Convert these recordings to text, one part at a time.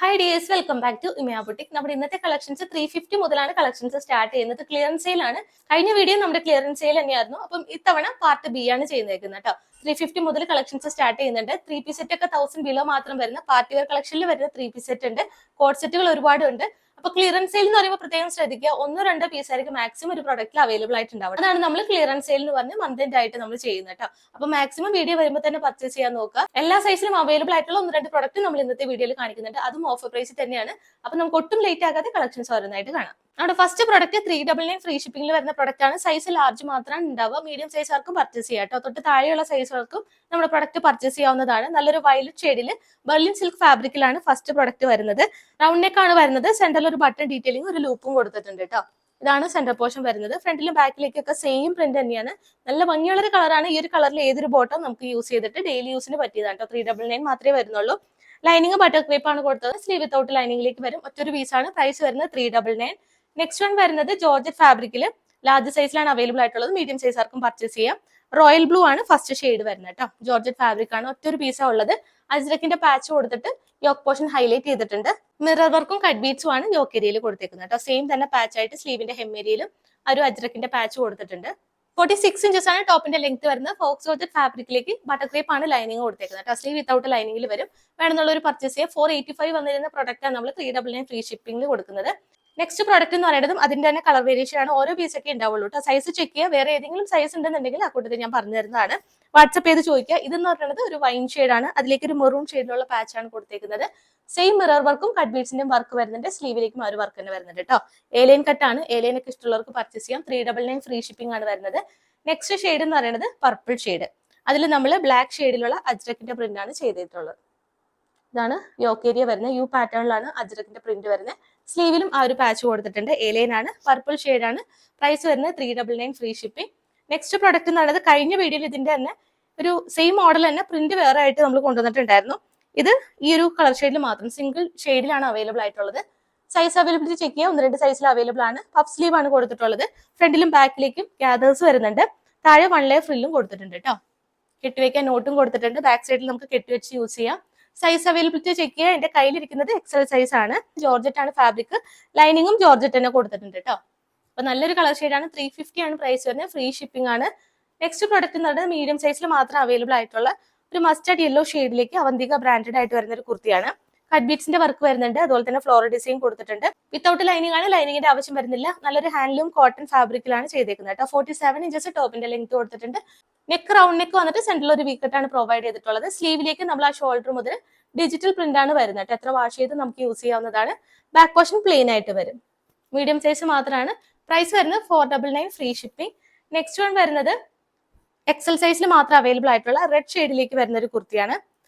Hi dears, welcome back to Imaya Boutique. നമ്മുടെ ഇന്നത്തെ collections 350 മുതലാണ് കളക്ഷൻസ് സ്റ്റാർട്ട് ചെയ്യുന്നത്. ക്ലിയറൻസ് സെയിൽ ആണ്. കഴിഞ്ഞ വീഡിയോ നമ്മുടെ ക്ലിയറൻസ് സെയിൽ തന്നെയായിരുന്നു. അപ്പം ഇത്തവണ പാർട്ട് ബി ആണ് ചെയ്യുന്നേക്കുന്നത് കേട്ടോ. 350 മുതൽ കളക്ഷൻസ് സ്റ്റാർട്ട് ചെയ്യുന്നുണ്ട്. 3 പീസ് സെറ്റ് ഒക്കെ 1000 ബിലോ മാത്രം വരുന്ന പാർട്ടി വെയർ കളക്ഷനിൽ വരുന്ന 3 പീസ് സെറ്റ് ഉണ്ട്. കോഡ് സെറ്റുകൾ ഒരുപാട് ഉണ്ട്. അപ്പൊ ക്ലിയറൻസ് സെയിൽ എന്ന് പറയുമ്പോൾ പ്രത്യേകം ശ്രദ്ധിക്കുക, 1-2 പീസ് ആയിരിക്കും മാക്സിമം ഒരു പ്രൊഡക്റ്റിൽ അവൈലബിൾ ആയിട്ടുണ്ടാവും. അതാണ് നമ്മൾ ക്ലിയറൻസ് സെയിൽ എന്ന് പറഞ്ഞ് മന്ത് എൻഡ് ആയിട്ട് നമ്മൾ ചെയ്യുന്നത് കേട്ടോ. അപ്പൊ മാക്സിമം വീഡിയോ വരുമ്പോൾ തന്നെ പർച്ചേസ് ചെയ്യാൻ നോക്കുക. എല്ലാ സൈസിലും അവൈലബിൾ ആയിട്ടുള്ള 1-2 പ്രൊഡക്റ്റ് നമ്മൾ ഇന്നത്തെ വീഡിയോയിൽ കാണിക്കുന്നുണ്ട്. അതും ഓഫർ പ്രൈസിൽ തന്നെയാണ്. അപ്പൊ നമുക്ക് ഒട്ടും ലേറ്റ് ആകാതെ കളക്ഷൻസ് വരുന്നതായിട്ട് കാണാം. നമ്മുടെ ഫസ്റ്റ് പ്രൊഡക്റ്റ് 399 ഫ്രീ ഷിപ്പിംഗിൽ വരുന്ന പ്രൊഡക്റ്റ് ആണ്. സൈസ് ലാർജ് മാത്രമാണ് ഉണ്ടാവുക. മീഡിയം സൈസുകാർക്കും പർച്ചേസ് ചെയ്യാം കേട്ടോ. തൊട്ട് താഴെയുള്ള സൈസുകൾക്കും നമ്മുടെ പ്രൊഡക്റ്റ് പർച്ചേസ് ചെയ്യാവുന്നതാണ്. നല്ലൊരു വയലറ്റ് ഷെയ്ഡിൽ ബെർലിൻ സിൽക്ക് ഫാബ്രിക്കിലാണ് ഫസ്റ്റ് പ്രൊഡക്റ്റ് വരുന്നത്. റൗണ്ട് നെക്ക് ആണ് വരുന്നത്. സെന്ററിൽ ഒരു ബട്ടൺ ഡീറ്റെയിലിംഗ് ഒരു ലൂപ്പും കൊടുത്തിട്ടുണ്ട് കേട്ടോ. ഇതാണ് സെന്റർ പോർഷൻ വരുന്നത്. ഫ്രണ്ടിലും ബാക്കിലേക്കൊക്കെ സെയിം പ്രിന്റ് തന്നെയാണ്. നല്ല ഭംഗിയുള്ള ഒരു കളറാണ്. ഈ ഒരു കളറിൽ ഏതൊരു ബോട്ടോ നമുക്ക് യൂസ് ചെയ്തിട്ട് ഡെയിലി യൂസിന് പറ്റിയതാണ് കേട്ടോ. 399 മാത്രമേ വരുന്നുള്ളൂ. ലൈനിങ് ബട്ടർ ക്രേപ്പ് ആണ് കൊടുത്തത്. സ്ലീവ് വിത്തൗട്ട് ലൈനിങ്ങിലേക്ക് വരും. ഒറ്റൊരു പീസാണ്. പ്രൈസ് വരുന്നത് 399. നെക്സ്റ്റ് വൺ വരുന്നത് ജോർജറ്റ് ഫാബ്രിക്കിൽ ലാർജ് സൈസിലാണ് അവൈലബിൾ ആയിട്ടുള്ളത്. മീഡിയം സൈസ് ആർക്കും പർച്ചേസ് ചെയ്യാം. റോയൽ ബ്ലൂ ആണ് ഫസ്റ്റ് ഷെയ്ഡ് വരുന്നത് കേട്ടോ. ജോർജറ്റ് ഫാബ്രിക് ആണ്. ഒറ്റൊരു പീസാ ഉള്ളത്. അജ്രക്കിന്റെ പാച്ച് കൊടുത്തിട്ട് യോക്ക് പോർഷൻ ഹൈലൈറ്റ് ചെയ്തിട്ടുണ്ട്. മിറർ വർക്കും കട്ട് ബീഡ്സും ആണ് യോക്ക് ഏരിയയിൽ കൊടുത്തേക്കുന്നത് കേട്ടോ. സെയിം തന്നെ പാച്ച് ആയിട്ട് സ്ലീവിന്റെ ഹെം ഏരിയയിലും ഒരു അജ്രക്കിന്റെ പാച്ച് കൊടുത്തിട്ടുണ്ട്. 46 ഇഞ്ചസ് ആണ് ടോപ്പിന്റെ ലെങ്ത് വരുന്നത്. ഫോക്സ് ജോർജറ്റ് ഫാബ്രിക്കിലേക്ക് ബട്ടർ ക്രേപ്പ് ആണ് ലൈനിങ് കൊടുത്തേക്കുന്നത് കേട്ടോ. സ്ലീവ് വിത്തൗട്ട് ലൈനിങ്ങിൽ വരും. വേണമെന്നുള്ള ഒരു പർച്ചേസ് ചെയ്യാം. 485 വന്നിരുന്ന പ്രൊഡക്റ്റ് ആണ് നമ്മൾ 399 ഫ്രീ ഷിപ്പിംഗിൽ കൊടുക്കുന്നത്. നെക്സ്റ്റ് പ്രോഡക്റ്റ് എന്ന് പറയുന്നതും അതിന്റെ തന്നെ കളർ വേരിയേഷൻ ആണ്. ഓരോ പീസ് ഒക്കെ ഉണ്ടാവുള്ളൂ കേട്ടോ. സൈസ് ചെക്ക് ചെയ്യുക. വേറെ ഏതെങ്കിലും സൈസ് ഉണ്ടെന്നുണ്ടെങ്കിൽ ആ കൂട്ടത്തിൽ ഞാൻ പറഞ്ഞു തരുന്നതാണ്. വാട്സ്ആപ്പ് ചെയ്ത് ചോദിക്കുക. ഇതെന്ന് പറയുന്നത് ഒരു വൈൻ ഷെയ്ഡാണ്. അതിലേക്ക് ഒരു മെറൂൺ ഷെയ്ഡിലുള്ള പാച്ച് ആണ് കൊടുത്തേക്കുന്നത്. സെയിം മിറർ വർക്കും കട്ട് ബീഡ്സിന്റെയും വർക്ക് വരുന്നുണ്ട്. സ്ലീവിലേക്കും ആ ഒരു വർക്ക് തന്നെ വരുന്നുണ്ട് കേട്ടോ. ഏലൈൻ കട്ടാണ്. ഏലൈൻ ഒക്കെ ഇഷ്ടമുള്ളവർക്ക് പർച്ചേസ് ചെയ്യാം. 399 ഫ്രീ ഷിപ്പിംഗ് ആണ് വരുന്നത്. നെക്സ്റ്റ് ഷെയ്ഡ് എന്ന് പറയുന്നത് പർപ്പിൾ ഷെയ്ഡ്. അതിൽ നമ്മൾ ബ്ലാക്ക് ഷെയ്ഡിലുള്ള അജ്രക്കിന്റെ പ്രിന്റ് ആണ് ചെയ്തിട്ടുള്ളത്. ഇതാണ് യോക്ക് ഏരിയ വരുന്നത്. യു പാറ്റേണിലാണ് അജ്രക്കിന്റെ പ്രിന്റ് വരുന്നത്. സ്ലീവിലും ആ ഒരു പാച്ച് കൊടുത്തിട്ടുണ്ട്. ഏലൈൻ ആണ്. പർപ്പിൾ ഷെയ്ഡ് ആണ്. പ്രൈസ് വരുന്നത് 399 ഫ്രീ ഷിപ്പിംഗ്. നെക്സ്റ്റ് പ്രൊഡക്റ്റ് എന്ന് പറയുന്നത് കഴിഞ്ഞ വീഡിയോയിൽ ഇതിന്റെ തന്നെ ഒരു സെയിം മോഡൽ തന്നെ പ്രിന്റ് വേറെ ആയിട്ട് നമ്മൾ കൊണ്ടുവന്നിട്ടുണ്ടായിരുന്നു. ഇത് ഈ ഒരു കളർ ഷെയ്ഡിൽ മാത്രം സിംഗിൾ ഷെയ്ഡിലാണ് അവൈലബിൾ ആയിട്ടുള്ളത്. സൈസ് അവൈലബിലിറ്റി ചെക്ക് ചെയ്യാം. 1-2 സൈസിൽ അവൈലബിൾ ആണ്. പഫ് സ്ലീവ് ആണ് കൊടുത്തിട്ടുള്ളത്. ഫ്രണ്ടിലും ബാക്കിലേക്കും ഗ്യാദേഴ്സ് വരുന്നുണ്ട്. താഴെ 1 ലെയർ ഫ്രില്ലും കൊടുത്തിട്ടുണ്ട് കേട്ടോ. കെട്ടിവെക്കാൻ നോട്ടും കൊടുത്തിട്ടുണ്ട്. ബാക്ക് സൈഡിൽ നമുക്ക് കെട്ടിവെച്ച് യൂസ് ചെയ്യാം. സൈസ് അവൈലബിലിറ്റി ചെക്ക് ചെയ്യുക. എന്റെ കയ്യിലിരിക്കുന്നത് എക്സൽ സൈസ് ആണ്. ജോർജറ്റ് ആണ് ഫാബ്രിക്. ലൈനിങ്ങും ജോർജറ്റ് തന്നെ കൊടുത്തിട്ടുണ്ട് കേട്ടോ. അപ്പൊ നല്ലൊരു കളർ ഷെയ്ഡാണ്. 350 ആണ് പ്രൈസ് വരുന്നത്. ഫ്രീ ഷിപ്പിംഗ് ആണ്. നെക്സ്റ്റ് പ്രൊഡക്റ്റ് എന്ന് പറയുന്നത് മീഡിയം സൈസിൽ മാത്രം അവൈലബിൾ ആയിട്ടുള്ള ഒരു മസ്റ്റർഡ് യെല്ലോ ഷെയ്ഡിലേക്ക് അവന്തിക ബ്രാൻഡഡ് ആയിട്ട് വരുന്ന ഒരു കുർത്തിയാണ്. കട്ട് ബീഡ്സിന്റെ വർക്ക് വരുന്നുണ്ട്. അതുപോലെ തന്നെ ഫ്ലോറൽ ഡിസൈൻ കൊടുത്തിട്ടുണ്ട്. വിത്തൗട്ട് ലൈനിങ് ആണ്. ലൈനിങ്ങിന്റെ ആവശ്യം വരുന്നില്ല. നല്ലൊരു ഹാൻഡ്ലൂം കോട്ടൺ ഫാബ്രിക്കിലാണ് ചെയ്തേക്കുന്നത് കേട്ടോ. 47 ഇഞ്ചസ് ടോപ്പിന്റെ ലെങ്ത് കൊടുത്തിട്ടുണ്ട്. നെക്ക് റൗണ്ട് നെക്ക് വന്നിട്ട് സെന്ററിൽ ഒരു വീക്കട്ടാണ് പ്രൊവൈഡ് ചെയ്തിട്ടുള്ളത്. സ്ലീവിലേക്ക് നമ്മൾ ആ ഷോൾഡർ മുതൽ ഡിജിറ്റൽ പ്രിന്റ് ആണ് വരുന്നത് കേട്ടോ. എത്ര വാഷ് ചെയ്ത് നമുക്ക് യൂസ് ചെയ്യാവുന്നതാണ്. ബാക്ക് പോർഷൻ പ്ലെയിൻ ആയിട്ട് വരും. മീഡിയം സൈസ് മാത്രമാണ്. പ്രൈസ് വരുന്നത് 499 ഫ്രീ ഷിപ്പിംഗ്. നെക്സ്റ്റ് വൺ വരുന്നത് എക്സൽ സൈസിൽ മാത്രം അവൈലബിൾ ആയിട്ടുള്ള റെഡ് ഷെയ്ഡിലേക്ക് വരുന്ന ഒരു കുർത്തിയാണ്.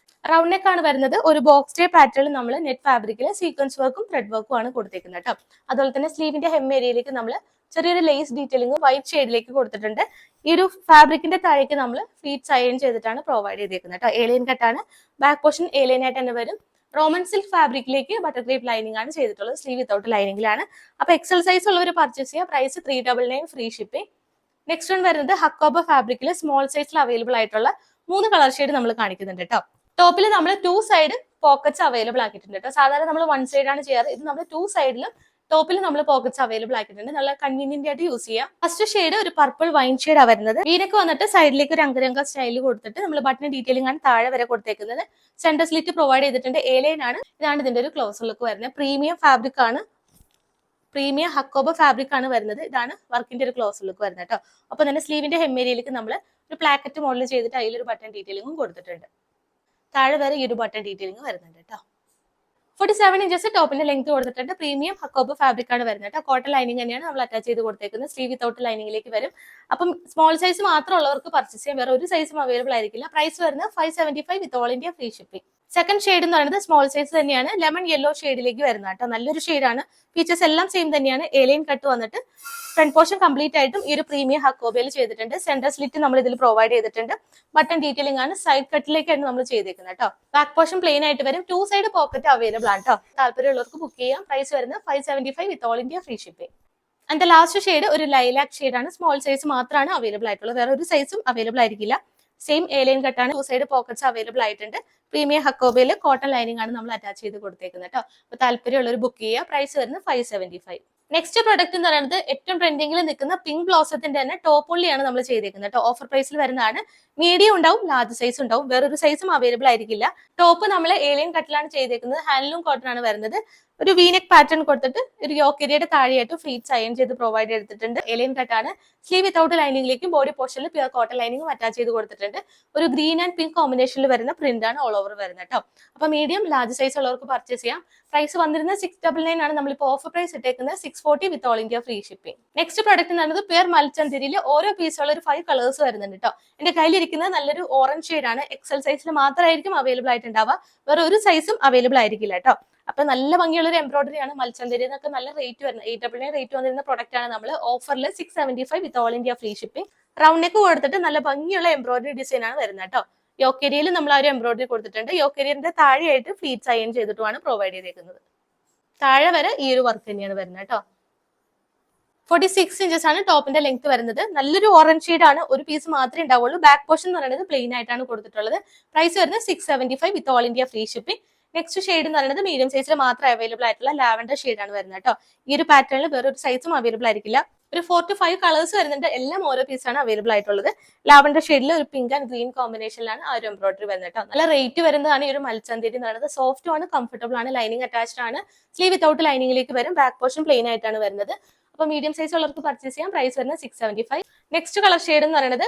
റൗണ്ട് നെക്ക് ആണ് വരുന്നത്. ഒരു ബോക്സ് ടൈപ്പ് പാറ്റേണിൽ നമ്മൾ നെറ്റ് ഫാബ്രിക്കിൽ സീക്വൻസ് വർക്കും ത്രെഡ് വർക്കും ആണ് കൊടുത്തേക്കുന്നത് കേട്ടോ. അതുപോലെ തന്നെ സ്ലീവിന്റെ ഹെം ഏരിയയിലേക്ക് നമ്മൾ ചെറിയൊരു ലേസ് ഡീറ്റെയിലിംഗ് വൈറ്റ് ഷെയ്ഡിലേക്ക് കൊടുത്തിട്ടുണ്ട്. ഈ ഒരു ഫാബ്രിക്കിന്റെ താഴേക്ക് നമ്മൾ ഫീറ്റ്സ് അയൺ ചെയ്തിട്ടാണ് പ്രൊവൈഡ് ചെയ്തേക്കുന്നത് കേട്ടോ. ഏലൈൻ കട്ടാണ്. ബാക്ക് പോർഷൻ ഏലൈൻ ആയിട്ട് തന്നെ വരും. റോമൻ സിൽക്ക് ഫാബ്രിക്കിലേക്ക് ബട്ടർ ക്രേപ്പ് ലൈനിങ് ആണ് ചെയ്തിട്ടുള്ളത്. സ്ലീവ് വിത്തൗട്ട് ലൈനിങ്ങിലാണ്. അപ്പൊ എക്സൽ സൈസ് ഉള്ളവർ പർച്ചേസ് ചെയ്യുക. Price 399 free shipping. Next one വരുന്നത് ഹക്കോബ ഫാബ്രിക്കിൽ സ്മോൾ സൈസിൽ അവൈലബിൾ ആയിട്ടുള്ള 3 കളർ ഷെയ്ഡ് നമ്മൾ കാണിക്കുന്നുണ്ട് കേട്ടോ. ടോപ്പിൽ നമ്മൾ 2 സൈഡ് പോക്കറ്റ്സ് അവൈലബിൾ ആക്കിയിട്ടുണ്ട് കേട്ടോ. സാധാരണ നമ്മൾ 1 സൈഡ് ആണ് ചെയ്യാറ്. ഇത് നമ്മൾ 2 സൈഡിലും ടോപ്പിൽ നമ്മൾ പോക്കറ്റ്സ് അവൈലബിൾ ആക്കിയിട്ടുണ്ട്. നല്ല കൺവീനിയന്റ് ആയിട്ട് യൂസ് ചെയ്യാം. ഫസ്റ്റ് ഷെയ്ഡ് ഒരു പർപ്പിൾ വൈൻ ഷെയ്ഡ് വരുന്നത്. വീനൊക്കെ വന്നിട്ട് സൈഡിലേക്ക് ഒരു അങ്കരംഗ സ്റ്റൈൽ കൊടുത്തിട്ട് നമ്മൾ ബട്ടൺ ഡീറ്റെയിലിംഗ് ആണ് താഴെ വരെ കൊടുത്തേക്കുന്നത്. സെന്റർ സ്ലിറ്റ് പ്രൊവൈഡ് ചെയ്തിട്ടുണ്ട്. ഏലൈൻ ആണ്. ഇതാണ് ഇതിന്റെ ഒരു ക്ലോസർ ലുക്ക് വരുന്നത്. പ്രീമിയം ഫാബ്രിക് ആണ്. പ്രീമിയം ഹക്കോബ ഫാബ്രിക് ആണ് വരുന്നത്. ഇതാണ് വർക്കിന്റെ ഒരു ക്ലോസർ ലുക്ക് വരുന്നത് കേട്ടോ. അപ്പൊ തന്നെ സ്ലീവിന്റെ ഹെം ഏരിയയിലേക്ക് നമ്മൾ ഒരു പ്ലാക്കറ്റ് മോഡൽ ചെയ്തിട്ട് അതിലൊരു ബട്ടൺ ഡീറ്റെയിലിംഗും കൊടുത്തിട്ടുണ്ട്. താഴെ വരെ ഈ ഒരു ബട്ടൺ ഡീറ്റെയിലിംഗ് വരുന്നുണ്ട് കേട്ടോ. 47 ഇഞ്ചസ് ടോപ്പിന്റെ ലെങ്ത് കൊടുത്തിട്ടുണ്ട്. പ്രീമിയം ഹക്കോബ ഫാബ്രിക് ആണ് വരുന്നത് കേട്ടോ. കോട്ടൺ ലൈനിങ് തന്നെയാണ് നമ്മൾ അറ്റാച്ച് ചെയ്ത് കൊടുത്തേക്കുന്നത്. സ്ലീവ് വിത്തൗട്ട് ലൈനിങ്ങിലേക്ക് വരും. അപ്പം സ്മോൾ സൈസ് മാത്രം ഉള്ളവർക്ക് പർച്ചേസ് ചെയ്യാം. വേറെ ഒരു സൈസും അവൈലബിൾ ആയിരിക്കില്ല. പ്രൈസ് വരുന്നത് 575 with all India free shipping. Second shade എന്ന് പറയുന്നത് സ്മോൾ സൈസ് തന്നെയാണ്. ലെമൺ യെല്ലോ ഷെയ്ഡിലേക്ക് വരുന്നത് കേട്ടോ. നല്ലൊരു ഷെയ്ഡാണ്. ഫീച്ചേഴ്സ് എല്ലാം സെയിം തന്നെയാണ്. ഏലൈൻ കട്ട് വന്നിട്ട് ഫ്രണ്ട് പോർഷൻ കംപ്ലീറ്റ് ആയിട്ടും ഈ ഒരു പ്രീമിയം ഹക്കോബയിൽ ചെയ്തിട്ടുണ്ട്. സെന്റർ സ്ലിറ്റ് നമ്മൾ ഇതിൽ പ്രൊവൈഡ് ചെയ്തിട്ടുണ്ട്. ബട്ടൺ ഡീറ്റെയിലിംഗ് ആണ്. സൈഡ് കട്ടിലേക്കാണ് നമ്മൾ ചെയ്തേക്കുന്നത് കേട്ടോ. ബാക്ക് പോർഷൻ പ്ലെയിൻ ആയിട്ട് വരും. 2 സൈഡ് പോക്കറ്റ് അവൈലബിൾ ആണ് കേട്ടോ. താല്പര്യമുള്ളവർക്ക് ബുക്ക് ചെയ്യാം. പ്രൈസ് വരുന്നത് 575 with all India free shipping. And last shade ഒരു ലൈലാക് ഷെയ്ഡാണ്. സ്മോൾ സൈസ് മാത്രമാണ് അവൈലബിൾ ആയിട്ടുള്ളത്. വേറെ ഒരു സൈസും അവൈലബിൾ ആയിരിക്കില്ല. സെയിം എലൈൻ കട്ടാണ്, 2 സൈഡ് പോക്കറ്റ്സ് അവൈലബിൾ ആയിട്ടുണ്ട്. പ്രീമിയം ഹക്കോബയിൽ കോട്ടൺ ലൈനിങ് ആണ് നമ്മൾ അറ്റാച്ച് ചെയ്ത് കൊടുത്തേക്കുന്നത് കേട്ടോ. അപ്പൊ താല്പര്യമുള്ളവർ ബുക്ക് ചെയ്യുക. പ്രൈസ് വരുന്നത് 575. നെക്സ്റ്റ് പ്രൊഡക്റ്റ് എന്ന് പറയുന്നത് ഏറ്റവും ട്രെൻഡിംഗിൽ നിൽക്കുന്ന പിങ്ക് ബ്ലോസത്തിന്റെ തന്നെ ടോപ്പ് ഓൺലിയാണ് നമ്മൾ ചെയ്തേക്കുന്നത് കേട്ടോ. ഓഫർ പ്രൈസിൽ വരുന്നതാണ്. മീഡിയം ഉണ്ടാവും, ലാർജ് സൈസ് ഉണ്ടാവും, വേറൊരു സൈസും അവൈലബിൾ ആയിരിക്കില്ല. ടോപ്പ് നമ്മൾ ഏലിയൻ കട്ടിലാണ് ചെയ്തേക്കുന്നത്, ഹാൻഡ്ലൂം കോട്ടൺ ആണ് വരുന്നത്. ഒരു വീനെക്ക് പാറ്റേൺ കൊടുത്തിട്ട് ഒരു യോക്കേരിയുടെ താഴെയായിട്ട് ഫ്ലീറ്റ്സ് അയൺ ചെയ്ത് പ്രൊവൈഡ് ചെയ്തിട്ടുണ്ട്. ഏലിയൻ കട്ടാണ്. സ്ലീവ് വിത്തൗട്ട് ലൈനിങ്ങിലേക്കും ബോഡി പോർഷനിൽ പ്യുർ കോട്ടൺ ലൈനിങ്ങും അറ്റാച്ച് ചെയ്ത് കൊടുത്തിട്ടുണ്ട്. ഒരു ഗ്രീൻ ആൻഡ് പിങ്ക് കോമ്പിനേഷനിൽ വരുന്ന പ്രിന്റ് ആണ് ഓൾ ഓവർ വരുന്നത് കേട്ടോ. അപ്പൊ മീഡിയം ലാർജ് സൈസ് ഉള്ളവർക്ക് പർച്ചേസ് ചെയ്യാം. പ്രൈസ് വന്നിരുന്നത് 699 ആണ്. നമ്മളിപ്പോൾ ഓഫർ പ്രൈസ് ഇട്ടേക്കുന്നത് 640 with all India free shipping. Next product എന്ന് പറയുന്നത് പ്യുർ മൽച്ചന്തിരിയിൽ ഓരോ പീസുള്ള ഒരു 5 കളേഴ്സ് വരുന്നുണ്ട് കേട്ടോ. എന്റെ കയ്യിലിരിക്കുന്നത് നല്ലൊരു ഓറഞ്ച് ഷെയ്ഡ് ആണ്. എക്സൽ സൈസിൽ മാത്രമായിരിക്കും അവൈലബിൾ ആയിട്ടുണ്ടാവുക, വേറെ ഒരു സൈസും അവൈലബിൾ ആയിരിക്കില്ല കേട്ടോ. അപ്പൊ നല്ല ഭംഗിയുള്ള ഒരു എംബ്രോയിഡറി ആണ്. മൽച്ചന്തിരി എന്നൊക്കെ നല്ല റേറ്റ് വരുന്നത് 899 റേറ്റ് വന്നിരുന്ന പ്രൊഡക്റ്റ് ആണ്. നമ്മൾ ഓഫറിൽ 675 വിത്ത് all India free shipping. Round neck കൊടുത്തിട്ട് നല്ല ഭംഗിയുള്ള എംബ്രോയിഡറി ഡിസൈൻ ആണ് വരുന്നത് കേട്ടോ. യോക്കേരിയയിൽ നമ്മൾ ആ ഒരു എംബ്രോയിഡറി കൊടുത്തിട്ടുണ്ട്. യോക്കേരിയന്റെ താഴെയായിട്ട് ഫ്ലീറ്റ്സ് അയൺ ചെയ്തിട്ടുമാണ് പ്രൊവൈഡ് ചെയ്തേക്കുന്നത്. താഴെ വരെ ഈ ഒരു വർക്ക് തന്നെയാണ് വരുന്നത് കേട്ടോ. 46 ഇഞ്ചസ് ആണ് ടോപ്പിന്റെ ലെങ്ത് വരുന്നത്. നല്ലൊരു ഓറഞ്ച് ഷെയ്ഡ് ആണ്. ഒരു പീസ് മാത്രമേ ഉണ്ടാവുള്ളൂ. ബാക്ക് പോർഷൻ എന്ന് പറയുന്നത് പ്ലെയിൻ ആയിട്ടാണ് കൊടുത്തിട്ടുള്ളത്. പ്രൈസ് വരുന്നത് 675 വിത്ത് all India free shipping. Next shade എന്ന് പറയുന്നത് മീഡിയം സൈസിൽ മാത്രം അവൈലബിൾ ആയിട്ടുള്ള ലാവൻഡർ ഷെയ്ഡ് ആണ് വരുന്നത് കേട്ടോ. ഈ ഒരു പാറ്റേണിൽ വേറെ ഒരു സൈസും അവൈലബിൾ ആയിരിക്കില്ല. ഒരു 4 to 5 കളേഴ്സ് വരുന്നുണ്ട്. എല്ലാം ഓരോ പീസാണ് അവൈലബിൾ ആയിട്ടുള്ളത്. ലാവൻഡർ ഷെയ്ഡിൽ ഒരു പിങ്ക് ആൻഡ് ഗ്രീൻ കോമ്പിനേഷനിലാണ് ആ ഒരു എംബ്രോയിഡറി വരുന്നത് കേട്ടോ. നല്ല റേറ്റ് വരുന്നതാണ് ഈ ഒരു മൽച്ചന്തേരി എന്ന് പറയുന്നത്. സോഫ്റ്റും ആണ്, കംഫർട്ടബിൾ ആണ്, ലൈനിങ് അറ്റാച്ച്ഡ് ആണ്. സ്ലീവ് വിത്തൗട്ട് ലൈനിങ്ങിലേക്ക് വരും. ബാക്ക് പോർഷൻ പ്ലെയിൻ ആയിട്ടാണ് വരുന്നത്. അപ്പൊ മീഡിയം സൈസ് ഉള്ളവർക്ക് പർച്ചേസ് ചെയ്യാം. പ്രൈസ് വരുന്നത് 675. നെക്സ്റ്റ് കളർ ഷെയ്ഡ് എന്ന് പറയുന്നത്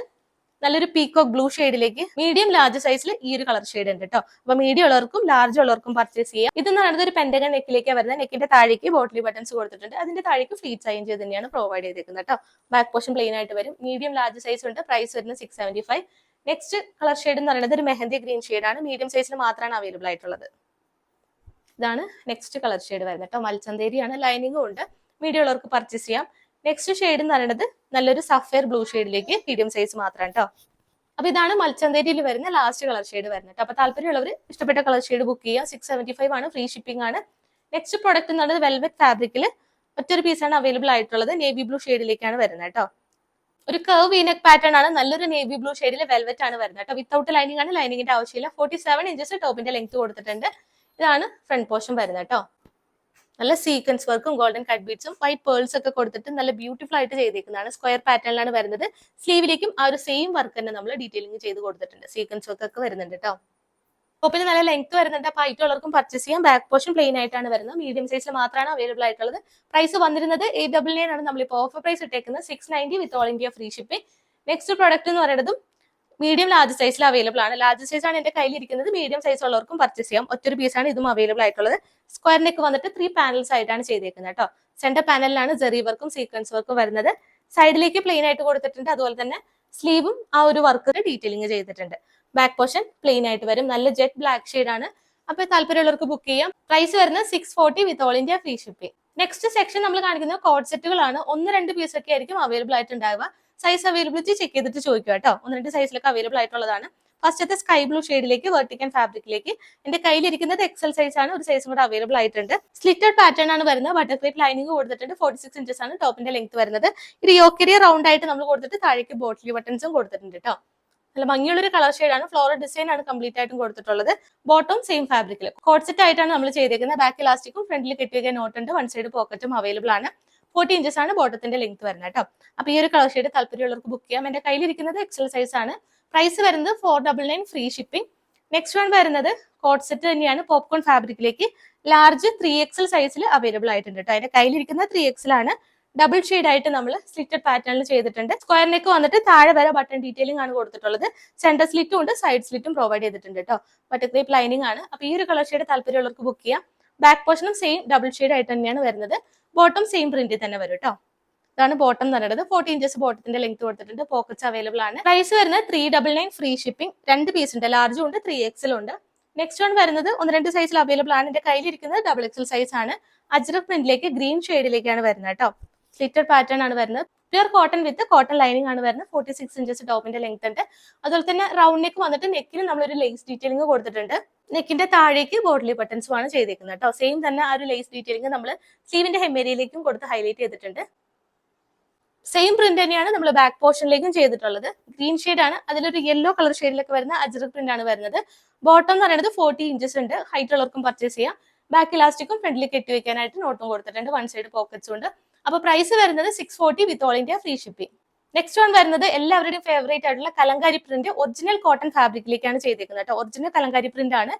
നല്ലൊരു പീക്കോക്ക് ബ്ലൂ ഷെയ്ഡിലേക്ക് മീഡിയം ലാർജ് സൈസിൽ ഈ ഒരു കളർ ഷെയ്ഡ് ഉണ്ട് കേട്ടോ. അപ്പൊ മീഡിയം ഉള്ളവർക്കും ലാർജ് ഉള്ളവർക്കും പർച്ചേസ് ചെയ്യാം. ഇതെന്ന് പറയുന്നത് ഒരു പെന്റഗൺ നെക്കിലേക്കാണ് വരുന്നത്. നെക്കിന്റെ താഴേക്ക് ബോട്ടിലി ബട്ടൺസ് കൊടുത്തിട്ടുണ്ട്. അതിന്റെ താഴേക്ക് ഫ്ലീറ്റ്സ് അയൺ ചെയ്ത് തന്നെയാണ് പ്രൊവൈഡ് ചെയ്തിരിക്കുന്നത് കേട്ടോ. ബാക്ക് പോർഷൻ പ്ലെയിൻ ആയിട്ട് വരും. മീഡിയം ലാർജ് സൈസ് ഉണ്ട്. പ്രൈസ് വരുന്നത് 675. നെക്സ്റ്റ് കളർ ഷെയ്ഡ് എന്ന് പറയുന്നത് ഒരു മെഹന്തി ഗ്രീൻ ഷെയ്ഡ് ആണ്. മീഡിയം സൈസിൽ മാത്രമാണ് അവൈലബിൾ ആയിട്ടുള്ളത്. ഇതാണ് നെക്സ്റ്റ് കളർ ഷെയ്ഡ് വരുന്നത് കേട്ടോ. മൽച്ചന്തേരിയാണ്, ലൈനിങ്ങും ഉണ്ട്. മീഡിയം ഉള്ളവർക്ക് പർച്ചേസ് ചെയ്യാം. നെക്സ്റ്റ് ഷെയ്ഡ് എന്ന് പറയുന്നത് നല്ലൊരു സഫയർ ബ്ലൂ ഷെയ്ഡിലേക്ക് മീഡിയം സൈസ് മാത്രമാണ് കേട്ടോ. അപ്പൊ ഇതാണ് മൽച്ചന്തേരിയിൽ വരുന്ന ലാസ്റ്റ് കളർ ഷെയ്ഡ് വരുന്നത്. അപ്പൊ താല്പര്യമുള്ളവർ ഇഷ്ടപ്പെട്ട കളർ ഷെയ്ഡ് ബുക്ക് ചെയ്യുക. 675 ആണ്, ഫ്രീ ഷിപ്പിംഗ് ആണ്. നെക്സ്റ്റ് പ്രോഡക്റ്റ് എന്ന് പറയുന്നത് വെൽവെറ്റ് ഫാബ്രിക്കിൽ ഒറ്റൊരു പീസാണ് അവൈലബിൾ ആയിട്ടുള്ളത്. നേവി ബ്ലൂ ഷെയ്ഡിലേക്കാണ് വരുന്നത് കേട്ടോ. ഒരു കർവ് വീനെക്ക് പാറ്റേൺ ആണ്. നല്ലൊരു നേവി ബ്ലൂ ഷെയ്ഡിൽ വെൽവെറ്റ് ആണ് വരുന്നത് കേട്ടോ. വിത്തൗട്ട് ലൈനിങ് ആണ്, ലൈനിങ്ങിന്റെ ആവശ്യമില്ല. 47 ഇഞ്ചസ് ടോപ്പിന്റെ ലെങ്ത് കൊടുത്തിട്ടുണ്ട്. ഇതാണ് ഫ്രണ്ട് പോർഷൻ വരുന്നത് കേട്ടോ. നല്ല സീക്വൻസ് വർക്കും ഗോൾഡൻ കട്ട് ബീഡ്സും വൈറ്റ് പേൾസ് ഒക്കെ കൊടുത്തിട്ട് നല്ല ബ്യൂട്ടിഫുൾ ആയിട്ട് ചെയ്തേക്കുന്നതാണ്. സ്ക്വയർ പാറ്റേണിലാണ് വരുന്നത്. സ്ലീവിലേക്കും ആ ഒരു സെയിം വർക്ക് തന്നെ നമ്മൾ ഡീറ്റെയിലിംഗ് ചെയ്ത് കൊടുത്തിട്ടുണ്ട്. സീക്വൻസ് വർക്ക് ഒക്കെ വരുന്നുണ്ട് കേട്ടോ. ടോപ്പിന് നല്ല ലെങ്ത് വരുന്നുണ്ട്. അപ്പൊ ഹൈറ്റ് ഉള്ളവർക്കും പർച്ചേസ് ചെയ്യാം. ബാക്ക് പോർഷൻ പ്ലെയിൻ ആയിട്ടാണ് വരുന്നത്. മീഡിയം സൈസിൽ മാത്രമാണ് അവൈലബിൾ ആയിട്ടുള്ളത്. പ്രൈസ് വന്നിരുന്നത് 899 ആണ്. നമ്മളിപ്പോൾ ഓഫർ പ്രൈസ് ഇട്ടേക്കുന്നത് 690 വിത്ത് all India free shipping. Next product എന്ന് പറയുന്നതും മീഡിയം ലാർജ് സൈസിൽ അവൈലബിൾ ആണ്. ലാർജ് സൈസ് ആണ് എന്റെ കയ്യിലിരിക്കുന്നത്. മീഡിയം സൈസ് ഉള്ളവർക്കും പർച്ചേസ് ചെയ്യാം. ഒറ്റൊരു പീസാണ് ഇതും അവൈലബിൾ ആയിട്ടുള്ളത്. സ്ക്വയർ നെക്ക് വന്നിട്ട് 3 പാനൽസ് ആയിട്ടാണ് ചെയ്തേക്കുന്നത് കേട്ടോ. സെന്റർ പാനലിലാണ് ജെറി വർക്കും സീക്വൻസ് വർക്കും വരുന്നത്. സൈഡിലേക്ക് പ്ലെയിൻ ആയിട്ട് കൊടുത്തിട്ടുണ്ട്. അതുപോലെ തന്നെ സ്ലീവും ആ ഒരു വർക്ക് ഡീറ്റെയിലിംഗ് ചെയ്തിട്ടുണ്ട്. ബാക്ക് പോർഷൻ പ്ലെയിൻ ആയിട്ട് വരും. നല്ല ജെറ്റ് ബ്ലാക്ക് ഷെയ്ഡ് ആണ്. അപ്പൊ താല്പര്യമുള്ളവർക്ക് ബുക്ക് ചെയ്യാം. പ്രൈസ് വരുന്നത് 640 with all India free shipping. Next section നമ്മൾ കാണിക്കുന്നത് കോഡ് സെറ്റുകളാണ്. 1-2 പീസ് ഒക്കെ ആയിരിക്കും അവൈലബിൾ ആയിട്ടുണ്ടാവുക. സൈസ് അവൈലബിലിറ്റി ചെക്ക് ചെയ്തിട്ട് ചോദിക്കുക കേട്ടോ. 1-2 സൈസിലൊക്കെ അവൈലബിൾ ആയിട്ടുള്ളതാണ്. ഫസ്റ്റത്തെ സ്കൈ ബ്ലൂ ഷെയ്ഡിലേക്ക് വെർട്ടിക്കൻ ഫാബ്രിക്കിലേക്ക് എന്റെ കയ്യിലിരിക്കുന്നത് എക്സൽ സൈസ് ആണ്. ഒരു സൈസും കൂടെ അവൈലബിൾ ആയിട്ടുണ്ട്. സ്ലിറ്റഡ് പാറ്റേൺ ആണ് വരുന്നത്. ബട്ടർഫ്ലൈ ലൈനിങ് കൊടുത്തിട്ടുണ്ട്. 46 ഇഞ്ചസ് ആണ് ടോപ്പിന്റെ ലെങ്ത് വരുന്നത്. ഇത് യോക്കെരിയ റൗണ്ട് ആയിട്ട് നമ്മൾ കൊടുത്തിട്ട് താഴേക്ക് ബോട്ടിലി ബട്ടൺസും കൊടുത്തിട്ടുണ്ട് കേട്ടോ. നല്ല ഭംഗിയുള്ളൊരു കളർ ഷെയ്ഡാണ്. ഫ്ലോറൽ ഡിസൈൻ ആണ് കംപ്ലീറ്റ് ആയിട്ടും കൊടുത്തിട്ടുള്ളത്. ബോട്ടം സെയിം ഫാബ്രിക്കിൽ കോഡ് സെറ്റ് ആയിട്ടാണ് നമ്മൾ ചെയ്തേക്കുന്നത്. ബാക്ക് ഇലാസ്റ്റിക്കും ഫ്രണ്ടിൽ കെട്ടിയ നോട്ട് ഉണ്ട്. 1 സൈഡ് പോക്കറ്റും അവൈലബിൾ ആണ്. 40 ഇഞ്ചസ് ആണ് ബോട്ടത്തിന്റെ ലെങ്ത് വരുന്നത് കേട്ടോ. അപ്പൊ ഈ ഒരു കളർ ഷെയ്ഡ് താല്പര്യമുള്ളവർക്ക് ബുക്ക് ചെയ്യാം. എന്റെ കയ്യിലിരിക്കുന്നത് എക്സൽ സൈസ് ആണ്. പ്രൈസ് വരുന്നത് 499 ഫ്രീ ഷിപ്പിംഗ്. നെക്സ്റ്റ് വൺ വരുന്നത് കോഡ് സെറ്റ് തന്നെയാണ്. പോപ്കോൺ ഫാബ്രിക്കിലേക്ക് ലാർജ് 3XL സൈസിൽ അവൈലബിൾ ആയിട്ടുണ്ട് കേട്ടോ. അതിന്റെ കയ്യിലിരിക്കുന്ന 3XL ആണ്. ഡബിൾ ഷെയ്ഡ് ആയിട്ട് നമ്മൾ സ്ലിറ്റഡ് പാറ്റേണിൽ ചെയ്തിട്ടുണ്ട്. സ്ക്വയർ നെക്ക് വന്നിട്ട് താഴെ വരെ ബട്ടൺ ഡീറ്റെയിലിംഗ് ആണ് കൊടുത്തിട്ടുള്ളത്. സെന്റർ സ്ലിറ്റും ഉണ്ട്, സൈഡ് സ്ലിറ്റും പ്രൊവൈഡ് ചെയ്തിട്ടുണ്ട് കേട്ടോ. ബട്ടർഫ്ലൈ ലൈനിങ് ആണ്. അപ്പൊ ഈ ഒരു കളർ ഷെയ്ഡ് താല്പര്യമുള്ളവർക്ക് ബുക്ക് ചെയ്യാം. ബാക്ക് പോർഷനും സെയിം ഡബിൾ ഷെയ്ഡ് ആയിട്ട് തന്നെയാണ് വരുന്നത്. ബോട്ടം സെയിം പ്രിന്റിൽ തന്നെ വരും കേട്ടോ. ഇതാണ് ബോട്ടം എന്ന് പറയുന്നത്. 40 ഇഞ്ചസ് ബോട്ടത്തിന്റെ ലെങ്ത് കൊടുത്തിട്ടുണ്ട്. പോക്കറ്റ്സ് അവൈലബിൾ ആണ്. പ്രൈസ് വരുന്നത് 399 ഫ്രീ ഷിപ്പിംഗ്. 2 പീസ് ഉണ്ട്. ലാർജും ഉണ്ട്, 3XL ഉണ്ട്. നെക്സ്റ്റ് വൺ വരുന്നത് 1-2 സൈസിൽ അവൈലബിൾ ആണ്. എന്റെ കയ്യിലിരിക്കുന്നത് XXL സൈസ് ആണ്. അജ്രക് പ്രിന്റിലേക്ക് ഗ്രീൻ ഷെയ്ഡിലേക്കാണ് വരുന്നത് കേട്ടോ. സ്ലിറ്റഡ് പാറ്റേൺ ആണ് വരുന്നത്. പ്യുർ കോട്ടൺ വിത്ത് കോട്ടൺ ലൈനിങ് ആണ് വരുന്നത്. 46 ഇഞ്ചസ് ടോപ്പിന്റെ ലെങ്ത് ഉണ്ട്. അതുപോലെ തന്നെ റൗണ്ട് നെക്ക് വന്നിട്ട് നെക്കിന് നമ്മളൊരു ലേസ് ഡീറ്റെയിലിംഗ് കൊടുത്തിട്ടുണ്ട്. നെക്കിന്റെ താഴേക്ക് ബോട്ടിലി ബട്ടൺസും ആണ് ചെയ്തേക്കുന്നത് കേട്ടോ. സെയിം തന്നെ ആ ഒരു ലേസ് ഡീറ്റെയിലിംഗ് നമ്മൾ സ്ലീവിന്റെ ഹെമ്മേരിയിലേക്കും കൊടുത്ത് ഹൈലൈറ്റ് ചെയ്തിട്ടുണ്ട്. സെയിം പ്രിന്റ് തന്നെയാണ് നമ്മൾ ബാക്ക് പോർഷനിലേക്കും ചെയ്തിട്ടുള്ളത്. ഗ്രീൻ ഷെയ്ഡ് ആണ്, അതിലൊരു യെല്ലോ കളർ ഷെയ്ഡിലൊക്കെ വരുന്ന അജ്രക് പ്രിന്റ് ആണ് വരുന്നത്. ബോട്ടം എന്ന് പറയുന്നത് 40 ഇഞ്ചസ് ഉണ്ട്, ഹൈറ്റ് ഉള്ളവർക്കും പർച്ചേസ് ചെയ്യാം. ബാക്ക് ഇലാസ്റ്റിക്കും ഫ്രണ്ടിൽ കെട്ടി വെക്കാനായിട്ട് നോട്ടും കൊടുത്തിട്ടുണ്ട്, വൺ സൈഡ് പോക്കറ്റ്സും ഉണ്ട്. അപ്പൊ പ്രൈസ് വരുന്നത് 640 with all India free shipping. Next one വരുന്നത് എല്ലാവരുടെയും ഫേവറേറ്റ് ആയിട്ടുള്ള കലങ്കാരി പ്രിന്റ് ഒറിജിനൽ കോട്ടൺ ഫാബ്രിക്കിലേക്കാണ് ചെയ്തിരിക്കുന്നത് കേട്ടോ. ഒറിജിനൽ കലങ്കാരി പ്രിന്റ് ആണ്.